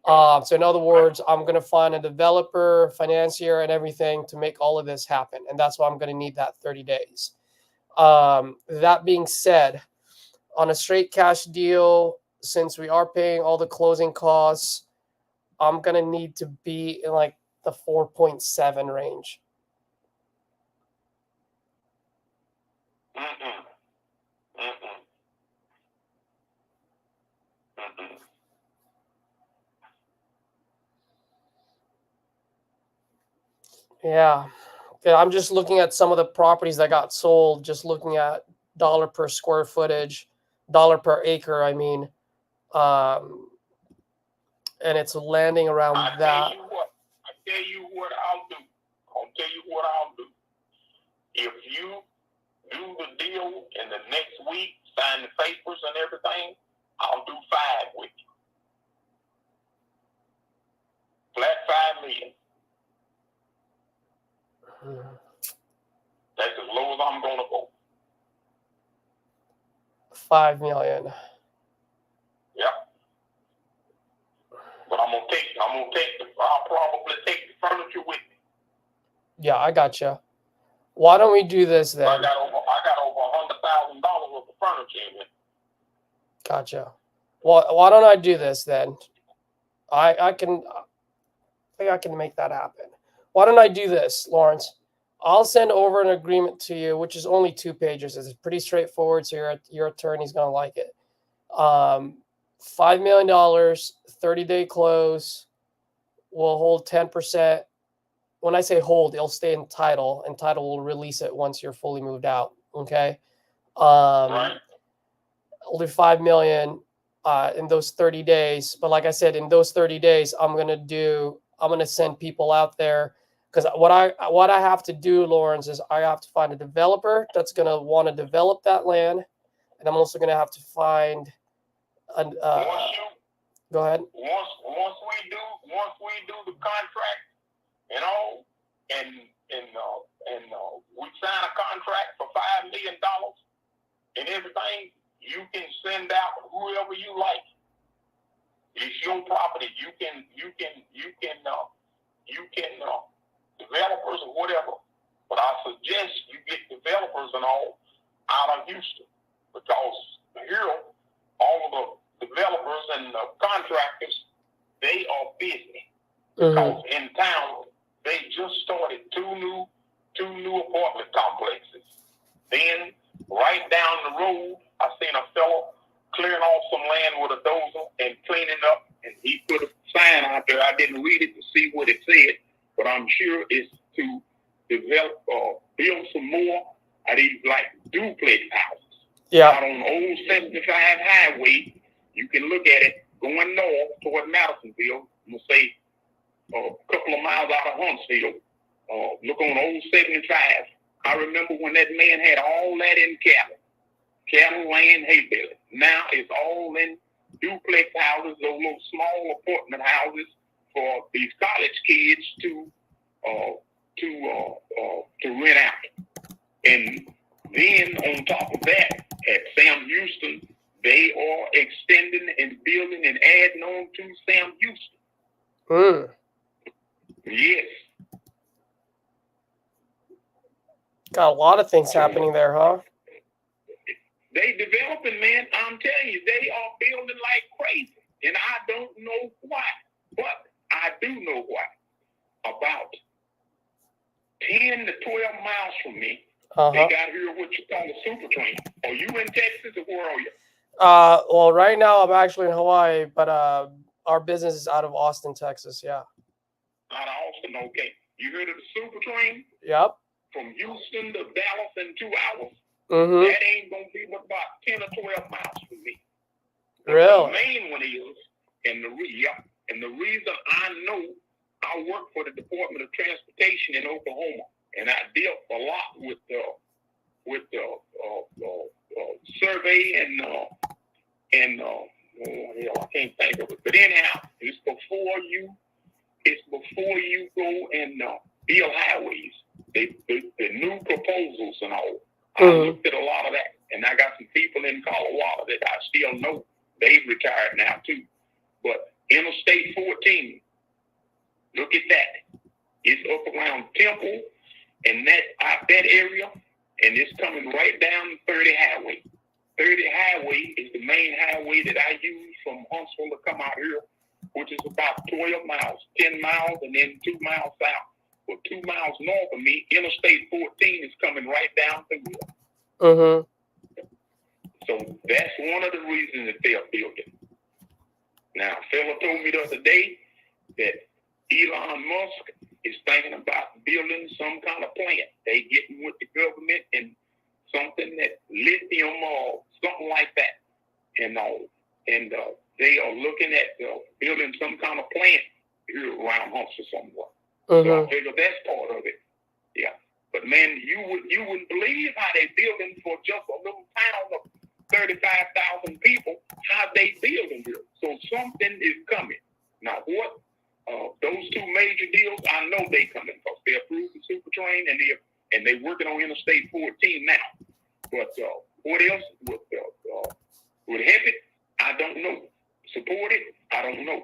So in other words, I'm going to find a developer, financier, and everything to make all of this happen. And that's why I'm going to need that 30 days. That being said, on a straight cash deal, since we are paying all the closing costs, I'm going to need to be in like the 4.7 range. Yeah. I'm just looking at some of the properties that got sold, just looking at dollar per square footage, dollar per acre, I mean. And it's landing around that. I tell you what I'll do. If you do the deal in the next week, sign the papers and everything, I'll do 5 with you. Flat 5 million. That's as low as I'm gonna go. 5 million. Yeah. But I'll probably take the furniture with me. Yeah, I gotcha. Why don't we do this then? I got over $100,000 worth of furniture in it. Gotcha. Well, why don't I do this then? I think I can make that happen. Why don't I do this, Lawrence? I'll send over an agreement to you, which is only 2 pages. It's pretty straightforward, so your attorney's gonna like it. $5 million, 30-day close. We'll hold 10%. When I say hold, it'll stay in title, and title will release it once you're fully moved out. Okay. Right. I'll do 5 million in those 30 days. But like I said, in those 30 days, I'm gonna send people out there, because what I have to do, Lawrence, is I have to find a developer that's gonna want to develop that land, and I'm also gonna have to find go ahead. Once we do the contract and all, and we sign a contract for $5 million and everything, you can send out whoever you like. It's your property. You can developers or whatever. But I suggest you get developers and all out of Houston, because here all of the developers and the contractors, they are busy. Because in town they just started two new apartment complexes. Then right down the road, I seen a fellow clearing off some land with a dozer and cleaning up, and he put a sign out there. I didn't read it to see what it said, but I'm sure it's to develop build some more of these like duplex houses. Yeah. Out on old 75 highway, you can look at it going north toward Madisonville. I'm gonna say a couple of miles out of Huntsville. Look on old 75. I remember when that man had all that in cattle, land, hay bale. Now it's all in duplex houses, those little small apartment houses for these college kids to rent out. And then on top of that, at Sam Houston, they are extending and building and adding on to Sam Houston. Yes. Got a lot of things happening there, huh? They developing, man. I'm telling you, they are building like crazy. And I don't know why. But I do know why. About 10 to 12 miles from me, they got here what you call a super train. Are you in Texas or where are you? Well, right now I'm actually in Hawaii, but our business is out of Austin, Texas. Yeah. Out of Austin, okay. You heard of the super train? Yep. From Houston to Dallas in 2 hours? That ain't gonna be but about 10 or 12 miles from me. Really? The main one is, and the reason I know, I work for the Department of Transportation in Oklahoma, and I dealt a lot with the survey and I can't think of it. But anyhow, it's before you go and build highways. The new proposals and all. I looked at a lot of that, and I got some people in Colorado that I still know. They've retired now too. But Interstate 14, look at that. It's up around Temple and that area, and it's coming right down 30 Highway. 30 Highway is the main highway that I use from Huntsville to come out here, which is about 12 miles, 10 miles, and then 2 miles south. Well, 2 miles north of me, Interstate 14 is coming right down through here. Mm-hmm. So that's one of the reasons that they're building. Now, a fella told me the other day that Elon Musk is thinking about building some kind of plant. They getting with the government and something that lithium or something like that, and they are looking at building some kind of plant here around Huntsville somewhere. Mm-hmm. So I figure that's part of it. Yeah, but man, you wouldn't believe how they building for just a little town of 35,000 people. How they building here. So something is coming. Now what? Those two major deals, I know they coming because they approved the super train and they working on Interstate 14 now. But what else would help it? I don't know. Support it? I don't know.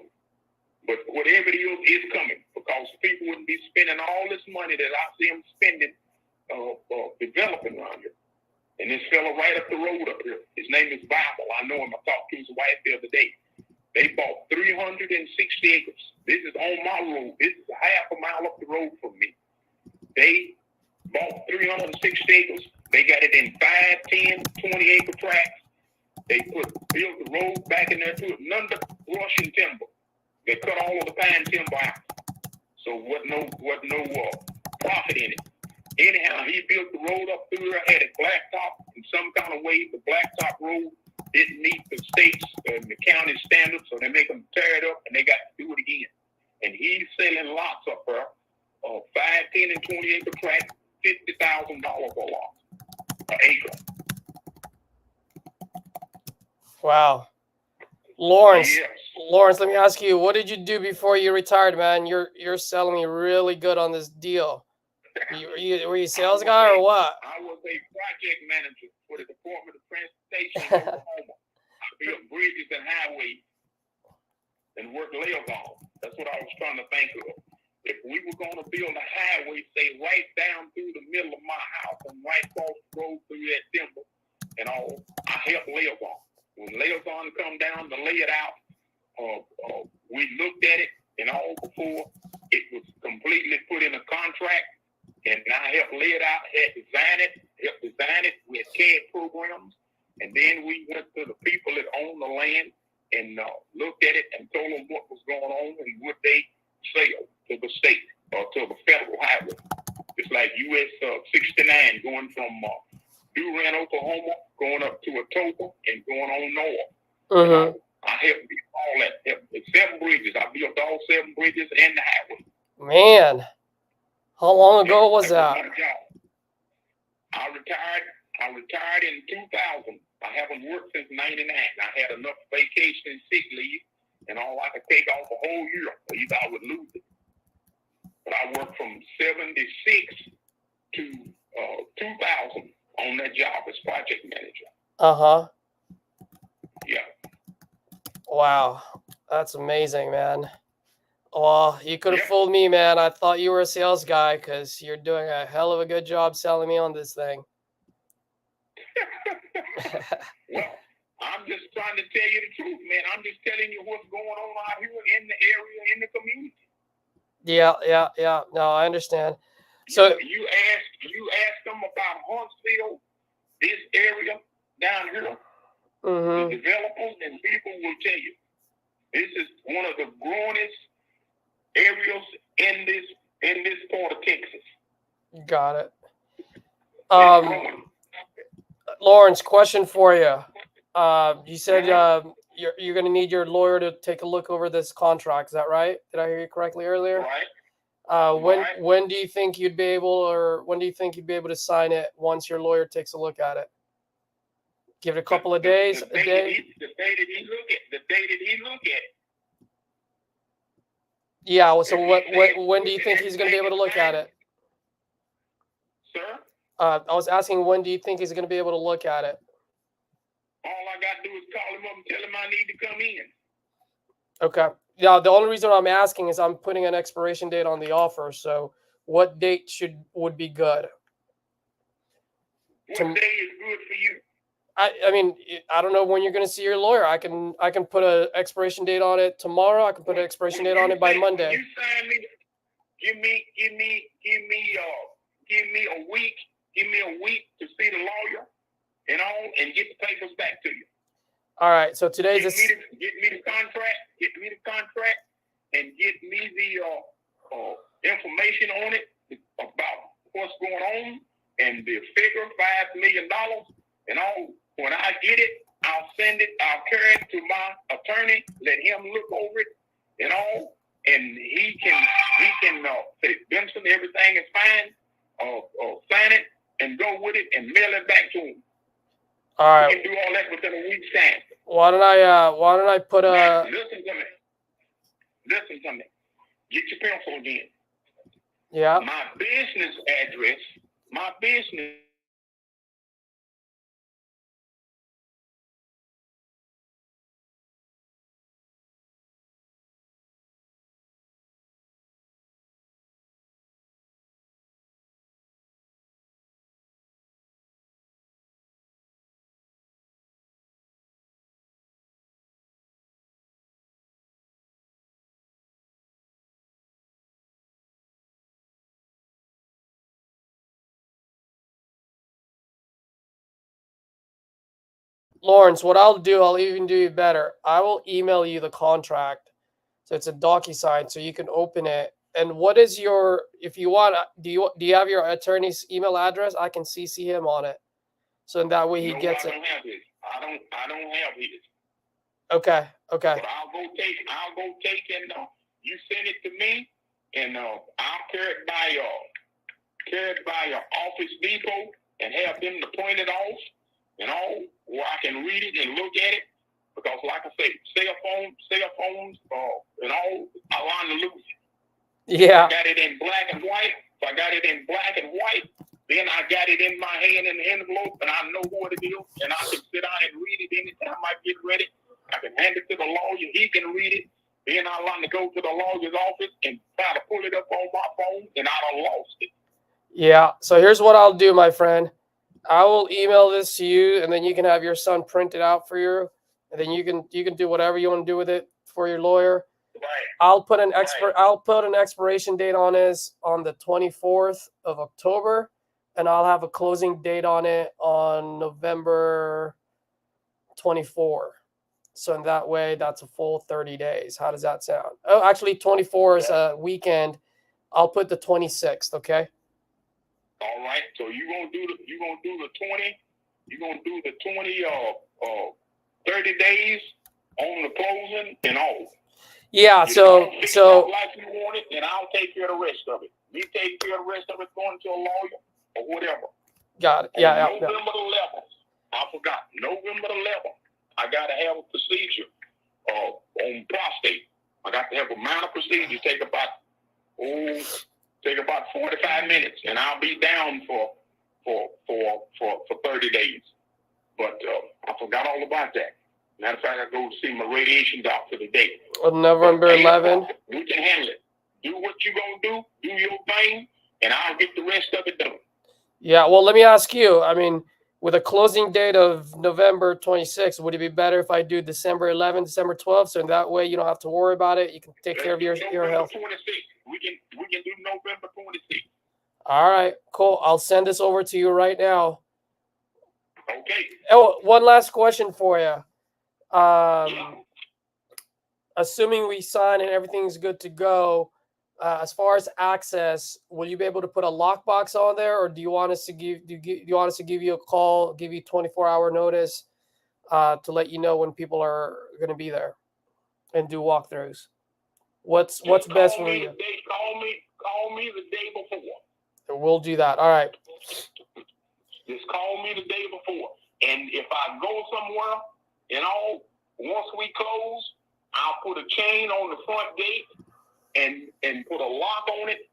But whatever it is, it's coming because people wouldn't be spending all this money that I see them spending developing around here. And this fella right up the road up here, his name is Bible. I know him. I talked to his wife the other day. They bought 360 acres. This is on my road. This is a half a mile up the road from me. They bought 360 acres. They got it in 5, 10, 20 acre tracts. They built the road back in there to it, none but brush and timber. They cut all of the pine timber out. So what no profit in it. Anyhow, he built the road up through there, had it blacktop in some kind of way. The blacktop road didn't meet the state's and the county standards, so they make them tear it up and they got to do it again. And he's selling lots up there, 5, 10, and 20 acre tract, $50,000 a lot, an acre. Wow. Lawrence, Yes. Lawrence, let me ask you, what did you do before you retired, man? You're selling me really good on this deal. Were you a sales guy or what? I was a project manager for the Department of Transportation in Oklahoma. I built bridges and highways and worked layers on. That's what I was trying to think of. If we were going to build a highway, say right down through the middle of my house and right across the road through that timber and all, I helped layers on. When layers on come down to lay it out, we looked at it and all before it was completely put in a contract. And I helped lay it out, helped design it. We had CAD programs. And then we went to the people that own the land and looked at it and told them what was going on and would they sell to the state or to the federal highway. It's like US 69 going from Durant, Oklahoma, going up to Atoka and going on north. Mm-hmm. I helped build all that. 7 bridges. I built all 7 bridges and the highway. Man. How long ago was that? I retired in 2000. I haven't worked since 99. I had enough vacation and sick leave and all I could take off a whole year, or either I would lose it. But I worked from 76 to 2000 on that job as project manager. Uh-huh. Yeah. Wow. That's amazing, man. Well, you could have Yeah. fooled me, man. I thought you were a sales guy because you're doing a hell of a good job selling me on this thing. Well, I'm just trying to tell you the truth, man. I'm just telling you what's going on out here in the area, in the community. Yeah. No, I understand. So you ask them about Huntsville, this area down here, mm-hmm. the developers and people will tell you this is one of the growingest areas in this part of Texas. Got it. Lawrence, question for you. You said you're going to need your lawyer to take a look over this contract. Is that right? Did I hear you correctly earlier? Right. When do you think you'd be able to sign it once your lawyer takes a look at it? Give it a couple of days, the day that he look at it. Yeah. So when do you think he's going to be able to look at it? Sir? I was asking, when do you think he's going to be able to look at it? All I got to do is call him up and tell him I need to come in. Okay. Yeah, the only reason I'm asking is I'm putting an expiration date on the offer. So what date would be good? What day is good for you? I mean, I don't know when you're going to see your lawyer. I can put an expiration date on it tomorrow. I can put an expiration date on it by Monday. You sign me. Give me a week. Give me a week to see the lawyer, and get the papers back to you. All right. So today's get me the contract. Get me the contract, and get me the information on it about what's going on and the figure $5 million and all. When I get it, I'll send it. I'll carry it to my attorney. Let him look over it and all, and he can say, Benson, everything is fine. Sign it and go with it and mail it back to him. All right. You can do all that within a week's time. Why don't I put a? Now, listen to me. Get your pencil again. Yeah. My business address. Lawrence, what I'll even do better. I will email you the contract. So it's a DocuSign, so you can open it. And what is your, if you want, do you have your attorney's email address? I can CC him on it. So in that way he gets it. I don't have his. Okay. But I'll go take and you send it to me, and I'll carry it by your Office Depot and have them to print it off, where I can read it and look at it. Because, like I say, cell phones, I want to lose it. Yeah. I got it in black and white. So I got it in black and white. Then I got it in my hand in the envelope, and I know what it is, and I can sit down and read it anytime I get ready. I can hand it to the lawyer. He can read it. Then I want to go to the lawyer's office and try to pull it up on my phone, and I lost it. Yeah. So here's what I'll do, my friend. I will email this to you, and then you can have your son print it out for you, and then you can do whatever you want to do with it for your lawyer. Right. I'll put an expiration date on this on the 24th of October, and I'll have a closing date on it on November 24. So in that way, that's a full 30 days. How does that sound? Oh, actually, 24 is a weekend. I'll put the 26th. Okay. All right. So you're gonna do the 20. You're gonna do the 20 30 days on the closing and all. Yeah. So like you want it, and I'll take care of the rest of it. Me take care of the rest of it, going to a lawyer or whatever. Got it. Yeah. November the 11th. I forgot. November the 11th. I got to have a procedure on prostate. I got to have a minor procedure. Take about 45 minutes, and I'll be down for 30 days. But I forgot all about that. Matter of fact, I go to see my radiation doctor today. On November 11th. We can handle it. Do what you're going to do. Do your thing, and I'll get the rest of it done. Yeah, well, let me ask you. I mean, with a closing date of November 26th, would it be better if I do December 11th, December 12th? So in that way, you don't have to worry about it. You can take care of your health. 26th. We can do November 26th. All right, cool. I'll send this over to you right now. Okay. Oh, one last question for you. Assuming we sign and everything's good to go, as far as access, will you be able to put a lockbox on there, or do you want us to give you a call, give you 24-hour notice to let you know when people are going to be there and do walkthroughs? What's best for you? Call me the day before. We'll do that. All right. Just call me the day before, and if I go somewhere, once we close, I'll put a chain on the front gate and put a lock on it,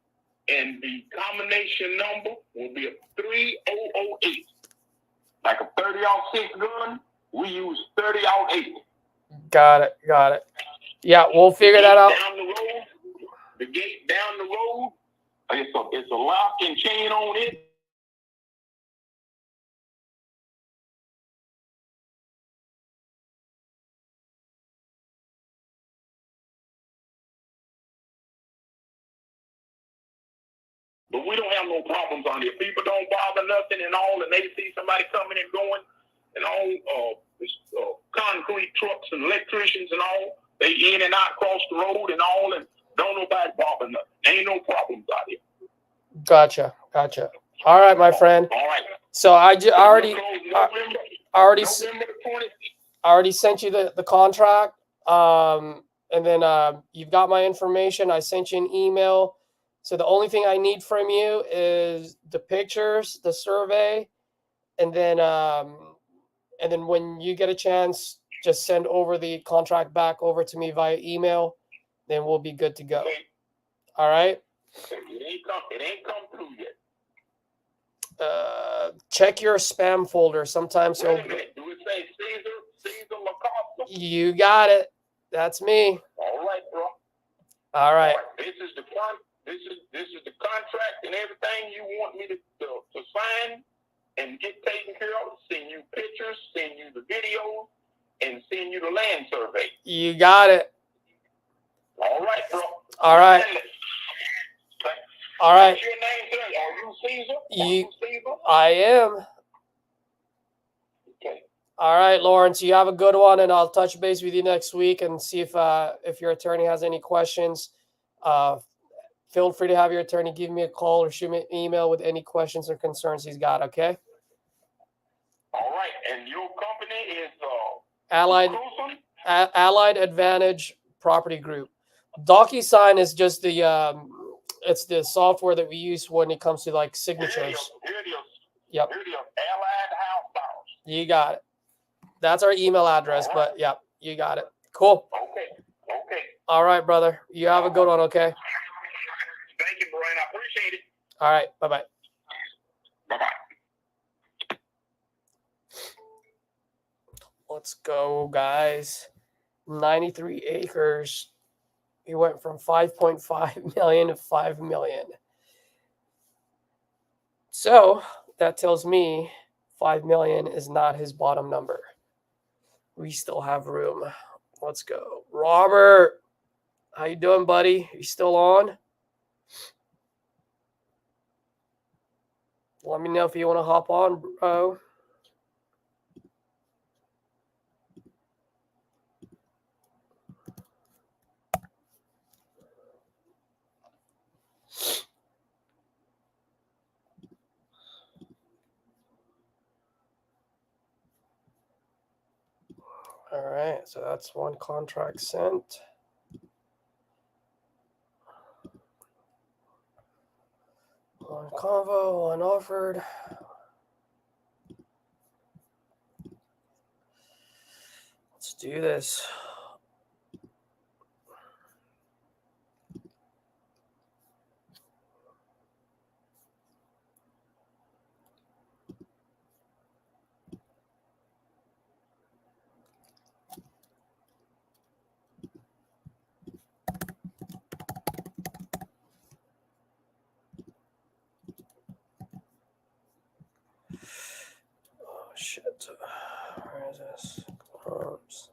and the combination number will be a 3008, like a 30-06 gun. We use 30-08. Got it. Yeah, we'll figure that out. Down the road, the gate down the road, it's a lock and chain on it. But we don't have no problems on it. People don't bother nothing and all, and they see somebody coming and going and all, concrete trucks and electricians and all. They in and out across the road and all, and don't nobody bother nothing. Ain't no problems out here. Gotcha. All right, my friend. All right. So I already November the 20th. sent you the contract. And then you've got my information. I sent you an email. So the only thing I need from you is the pictures, the survey, and then when you get a chance, just send over the contract back over to me via email. Then we'll be good to go. Okay. All right. It ain't come through yet. Check your spam folder. Sometimes Wait a minute. Do it say Caesar LaCosta? You got it. That's me. All right, bro. All right. This is the contract and everything you want me to sign and get taken care of. Send you pictures, send you the videos, and send you the land survey. You got it. All right, bro. All right. All right. What's your name, sir? Are you Caesar? Caesar? I am. Okay. All right, Lawrence, you have a good one, and I'll touch base with you next week and see if your attorney has any questions. Feel free to have your attorney give me a call or shoot me an email with any questions or concerns he's got, okay? All right, and your company is Allied Advantage Property Group. DocuSign is just it's the software that we use when it comes to like signatures. Here it is. Yep. Here it is. Allied House Buyers. You got it. That's our email address, but yep, you got it. Cool. Okay. All right, brother. You have a good one, okay? Thank you, Brian. I appreciate it. All right. Bye-bye. Bye-bye. Let's go, guys. 93 acres. He went from 5.5 million to 5 million. So that tells me 5 million is not his bottom number. We still have room. Let's go. Robert, how you doing, buddy? You still on? Let me know if you want to hop on, bro. All right, so that's one contract sent. One convo, one offered. Let's do this. Oh, shit. Where is this? Oops.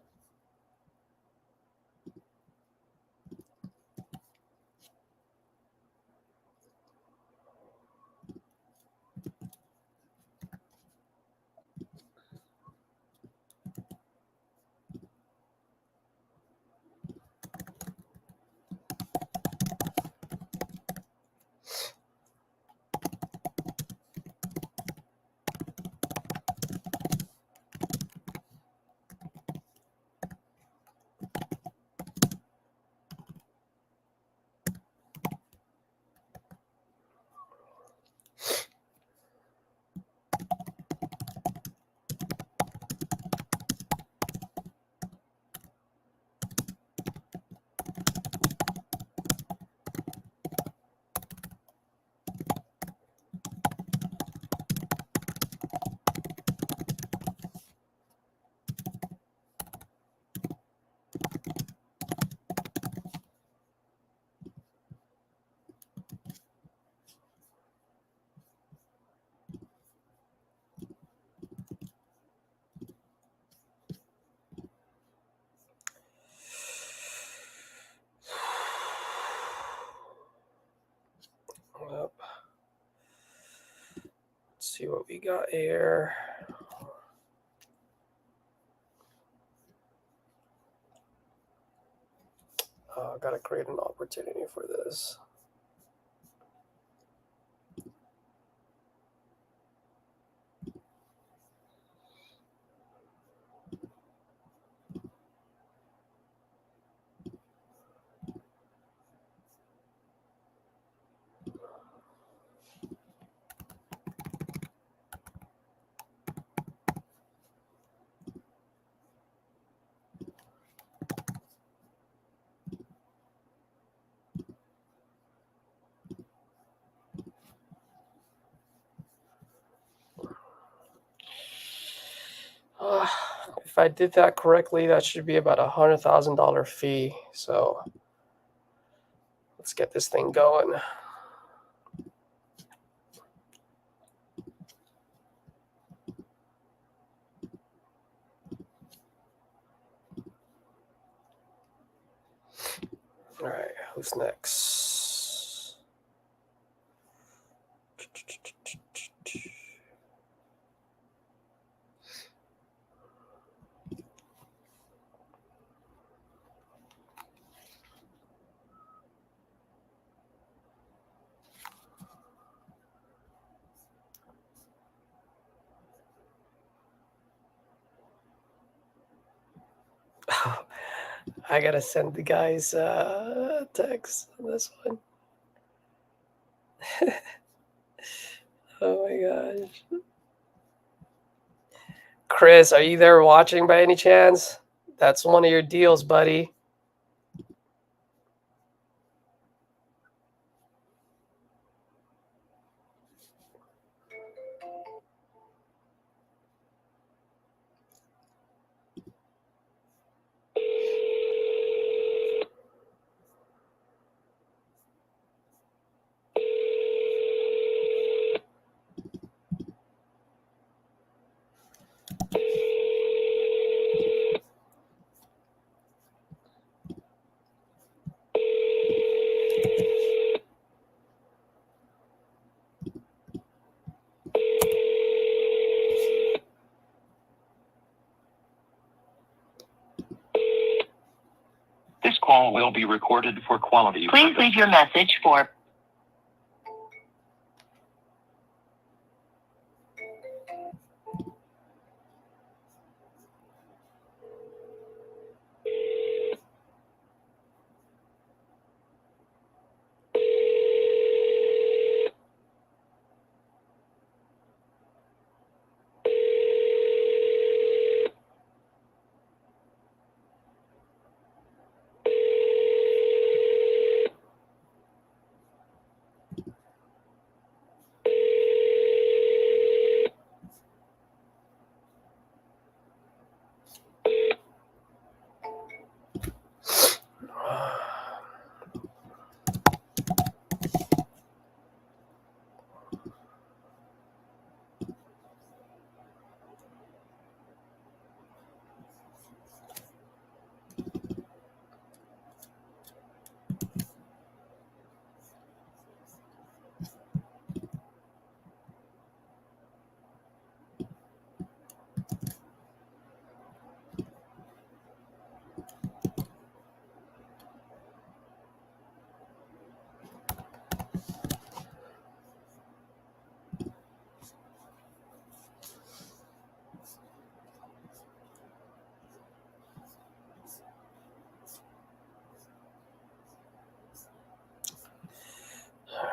see what we got here. I gotta create an opportunity for this. If I did that correctly, that should be about $100,000 fee. So let's get this thing going. All right, who's next? I gotta send the guys text on this one. Oh my gosh. Chris, are you there watching by any chance? That's one of your deals, buddy. This call will be recorded for quality. Please leave your message for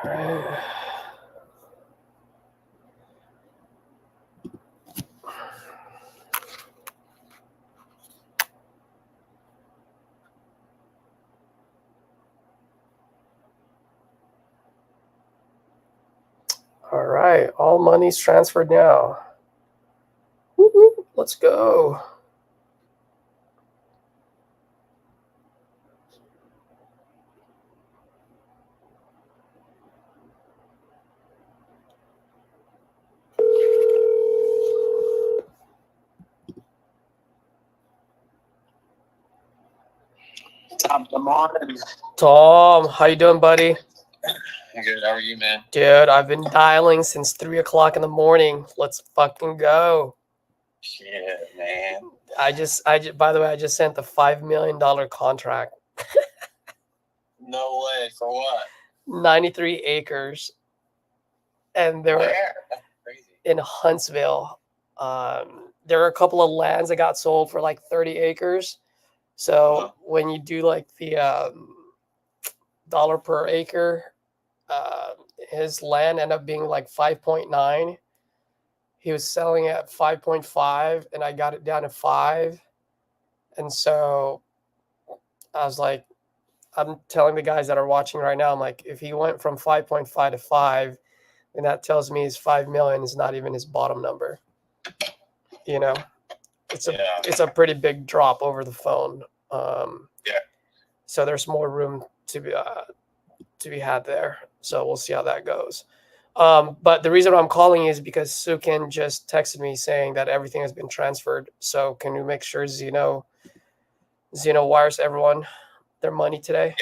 All right. All right, all money's transferred now. Woo-hoo, let's go. Tom, good morning. Tom, how you doing, buddy? Good. How are you, man? Dude, I've been dialing since 3 o'clock in the morning. Let's fucking go. Shit, man. By the way, I just sent the $5 million contract. No way. For what? 93 acres. And they're Where? That's crazy. in Huntsville. There are a couple of lands that got sold for like 30 acres. So when you do like the dollar per acre, his land ended up being like 5.9. He was selling at 5.5 and I got it down to 5. And so I was like, I'm telling the guys that are watching right now, I'm like, if he went from 5.5 to 5, then that tells me his 5 million is not even his bottom number. You know, it's a pretty big drop over the phone. So there's more room to be had there. So we'll see how that goes. But the reason I'm calling is because Sukin just texted me saying that everything has been transferred. So can you make sure Zeno wires everyone their money today?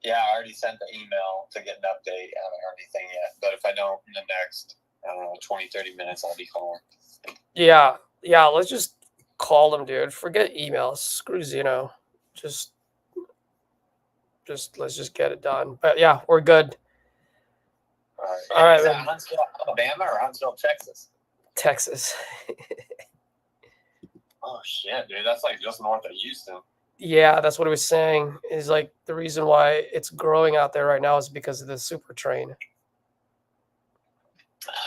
Yeah, I already sent the email to get an update. I haven't heard anything yet. But if I don't in the next, 20, 30 minutes, I'll be calling. Yeah, let's just call them, dude. Forget emails. Screw Zeno. Just let's just get it done. But yeah, we're good. All right, Is that man. Huntsville, Alabama or Huntsville, Texas? Texas. Oh, shit, dude. That's like just north of Houston. Yeah, that's what he was saying. Is like the reason why it's growing out there right now is because of the super train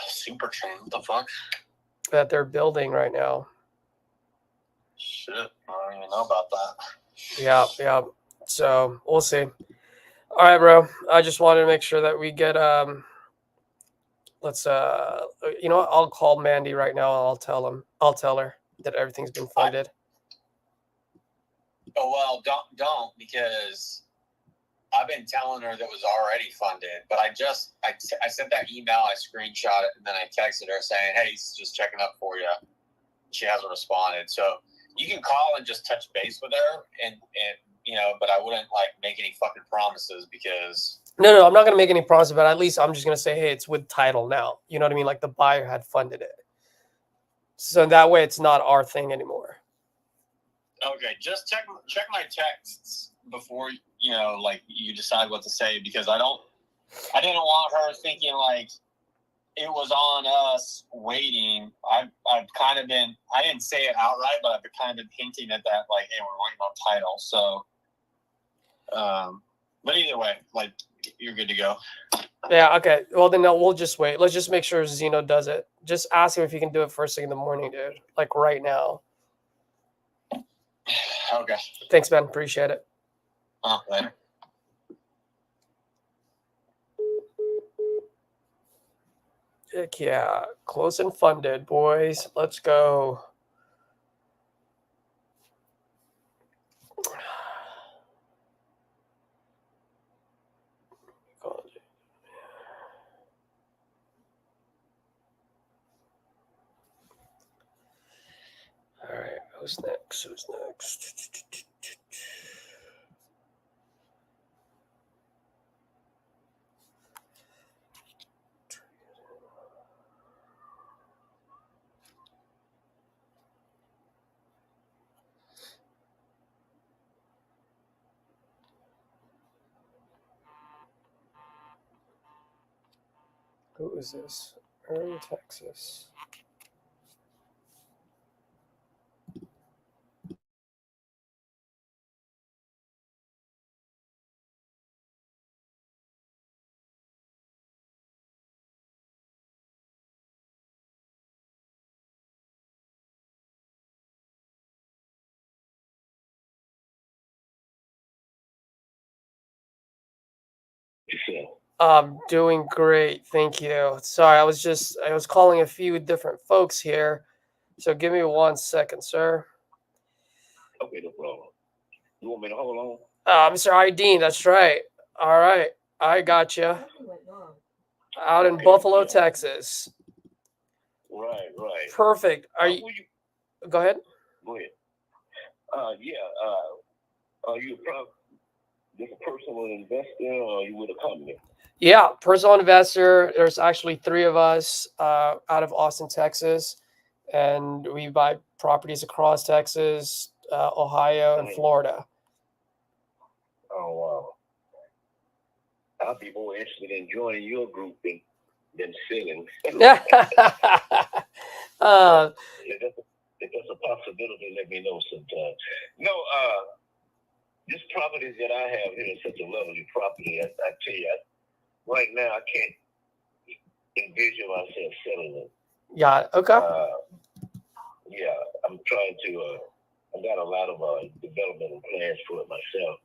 Super train? What the fuck? that they're building right now. Shit. I don't even know about that. Yeah. So we'll see. All right, bro. I just wanted to make sure that we get let's you know what? I'll call Mandy right now and I'll tell her that everything's been funded. Oh, well, don't, because I've been telling her that was already funded, but I sent that email, I screenshot it, and then I texted her saying, hey, just checking up for you. She hasn't responded. So you can call and just touch base with her, and but I wouldn't like make any fucking promises because... No, I'm not going to make any promises, but at least I'm just going to say, hey, it's with title now. You know what I mean? Like the buyer had funded it. So that way it's not our thing anymore. Okay, just check my texts before you decide what to say, because I didn't want her thinking like it was on us waiting. I've kind of been, I didn't say it outright, but I've kind of been hinting at that, like, hey, we're waiting on title. So, but either way, like, you're good to go. Yeah, okay. Well, then no, we'll just wait. Let's just make sure Zeno does it. Just ask him if he can do it first thing in the morning, dude. Like right now. Okay. Thanks, man. Appreciate it. Later. Heck yeah. Close and funded, boys. Let's go. All right. Who's next? Who is this? Early Texas. I'm doing great, thank you. Sorry, I was calling a few different folks here, so give me 1 second, sir. Okay, no problem. You want me to hold on? Mr. Ideen, that's right. All right, I got you. Out in Buffalo, Texas. Right. Perfect. Are you? Go ahead. Go ahead. this a personal investor or are you with a company? Yeah, personal investor. There's actually 3 of us out of Austin, Texas, and we buy properties across Texas, Ohio, and Florida. Oh, wow. I'll be more interested in joining your group than selling. If that's a possibility, let me know sometime. No, this properties that I have here is such a lovely property. I tell you, right now I can't envision myself selling it. Got it. Okay. Yeah, I'm trying to. I got a lot of developmental plans for it myself.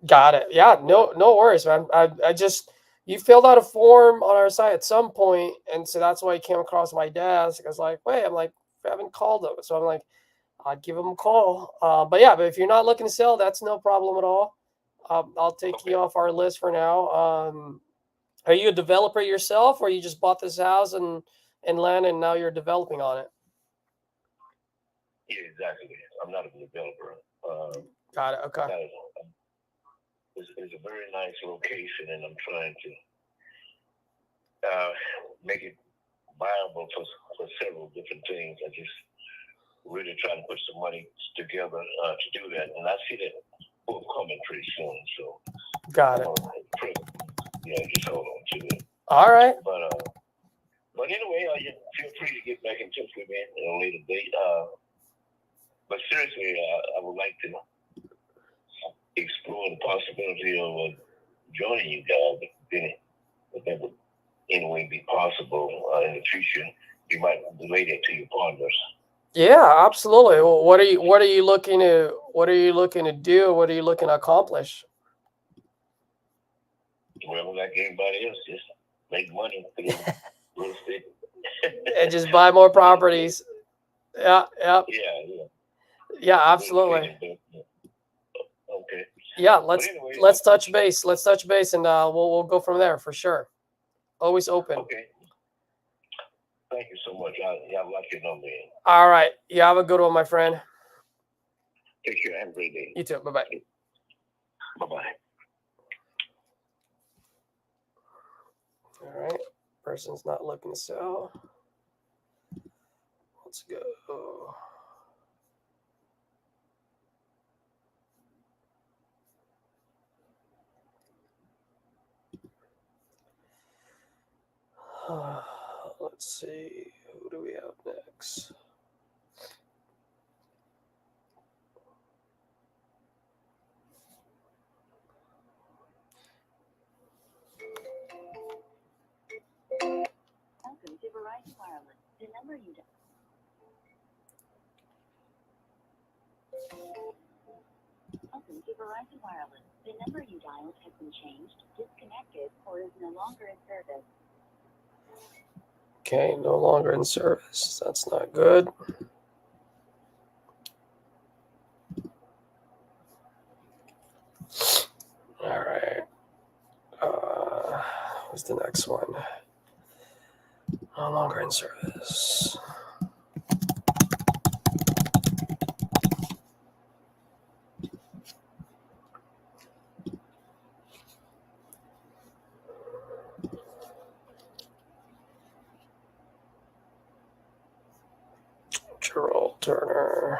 Got it. Yeah. No worries, man. I just, you filled out a form on our site at some point, and so that's why it came across my desk. I was like, wait, I haven't called them, so I'm like, I'd give them a call. But if you're not looking to sell, that's no problem at all. I'll take you off our list for now. Are you a developer yourself, or you just bought this house and land and now you're developing on it? Yeah, exactly. I'm not a developer. Got it. Okay. It's a very nice location, and I'm trying to make it viable for several different things. I just really trying to put some money together to do that, and I see that book coming pretty soon. So, got it. Just hold on to it. All right. But anyway, you feel free to get back in touch with me at a later date. But seriously, I would like to explore the possibility of joining you guys. If that would anyway be possible in the future, you might relate it to your partners. Yeah, absolutely. Well, what are you looking to do? What are you looking to accomplish? Well, like everybody else, just make money through real estate. And just buy more properties. Yeah. Yeah, absolutely. Okay. Yeah, let's touch base. Let's touch base, and we'll go from there for sure. Always open. Okay. Thank you so much. I'll lock your number in. All right. You have a good one, my friend. Take care. Have a great day. You too. Bye-bye. Bye-bye. All right. Person's not looking to sell. Let's go. Let's see. Who do we have next? Welcome to Verizon Wireless. The number you dialed. Welcome to Verizon Wireless. The number you dialed has been changed, disconnected, or is no longer in service. Okay, no longer in service. That's not good. All right. What's the next one? No longer in service. Gerald Turner.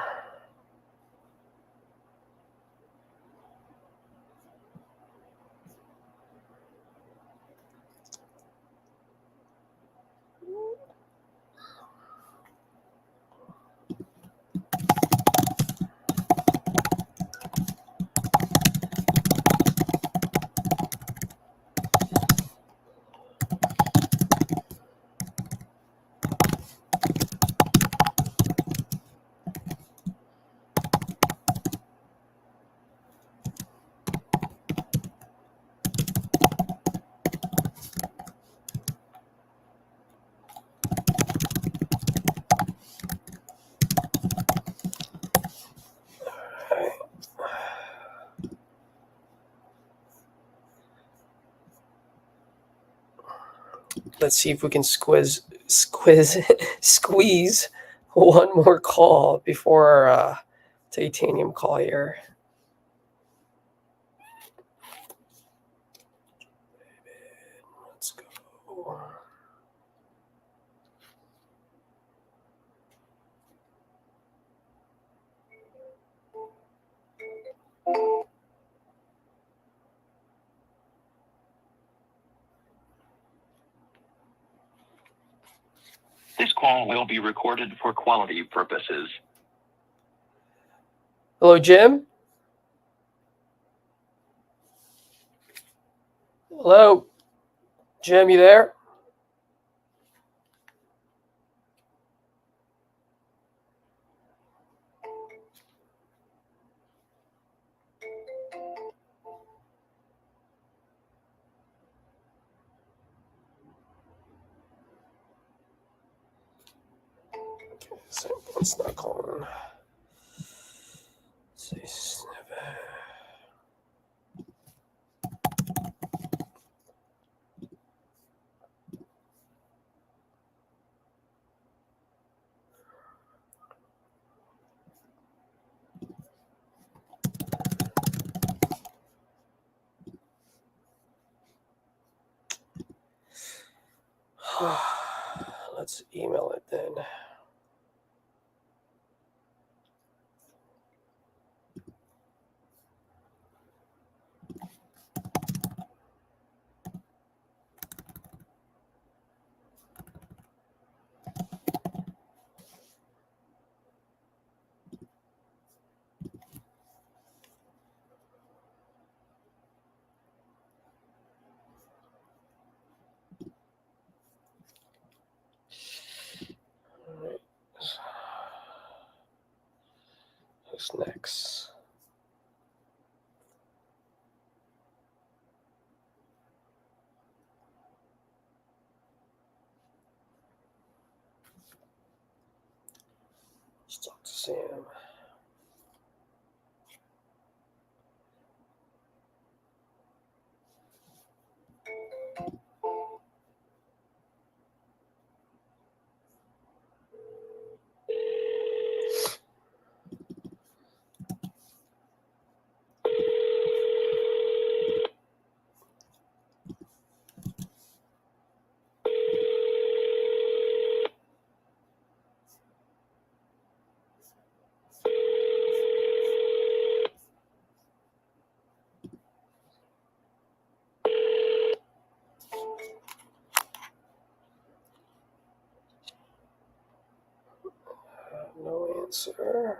Let's see if we can squeeze one more call before our titanium call here. call will be recorded for quality purposes. Hello, Jim? Hello? Jim, you there? So it's not calling. Say snippet. Let's email it then. All right. Who's next? Let's talk to Sam. No answer.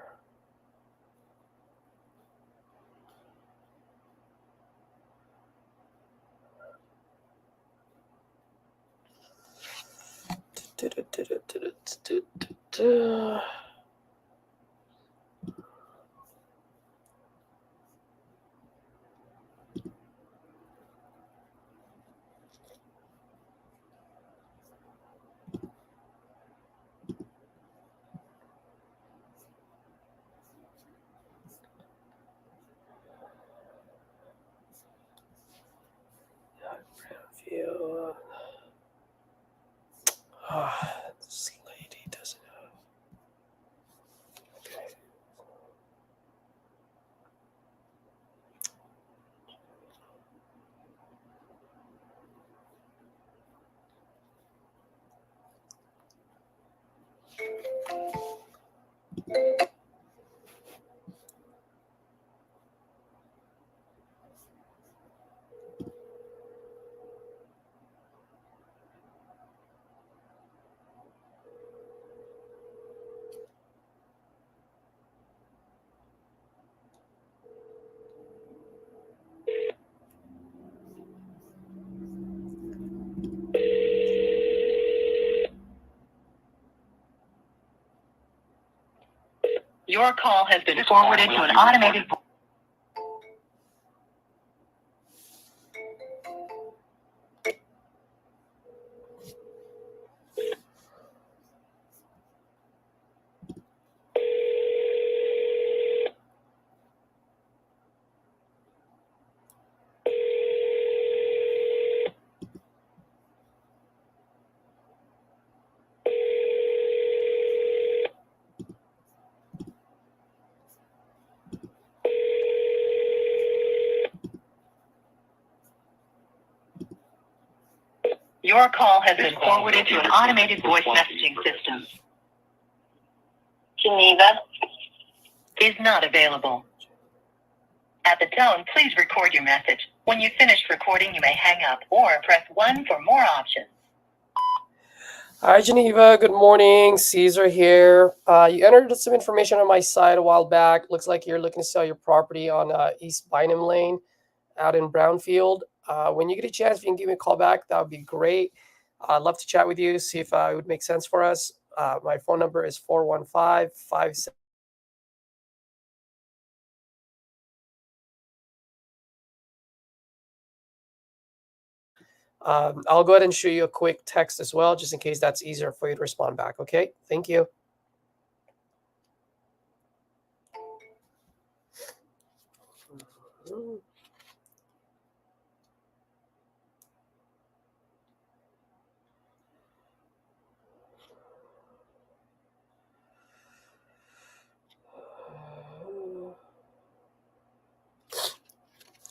Brownfield. This lady doesn't know. Okay. Your call has been forwarded to an automated. Your call has been forwarded to an automated voice messaging system. Geneva. Is not available. At the tone, please record your message. When you've finished recording, you may hang up or press 1 for more options. Hi, Geneva. Good morning. Caesar here. You entered some information on my site a while back. Looks like you're looking to sell your property on East Bynum Lane out in Brownfield. When you get a chance, if you can give me a call back, that would be great. I'd love to chat with you, see if it would make sense for us. My phone number is 415-57. I'll go ahead and shoot you a quick text as well, just in case that's easier for you to respond back. Okay, thank you.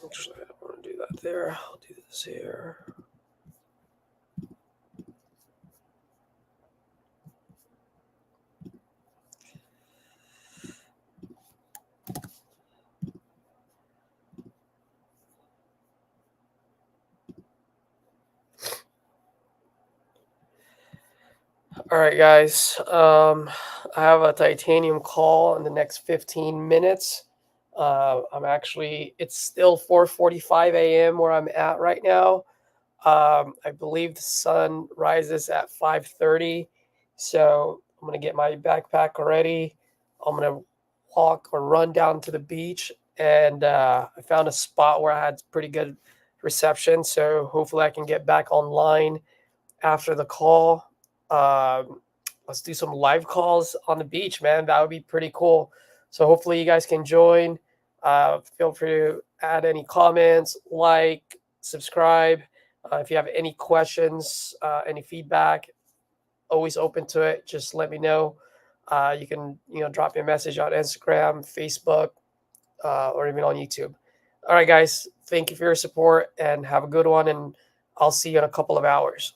Actually, I don't want to do that there. I'll do this here. All right, guys. I have a titanium call in the next 15 minutes. It's still 4:45 a.m. where I'm at right now. I believe the sun rises at 5:30. So I'm going to get my backpack ready. I'm going to walk or run down to the beach. And I found a spot where I had pretty good reception. So hopefully I can get back online after the call. Let's do some live calls on the beach, man. That would be pretty cool. So hopefully you guys can join. Feel free to add any comments, like, subscribe. If you have any questions, any feedback, always open to it. Just let me know. You can drop me a message on Instagram, Facebook, or even on YouTube. All right, guys. Thank you for your support and have a good one. And I'll see you in a couple of hours.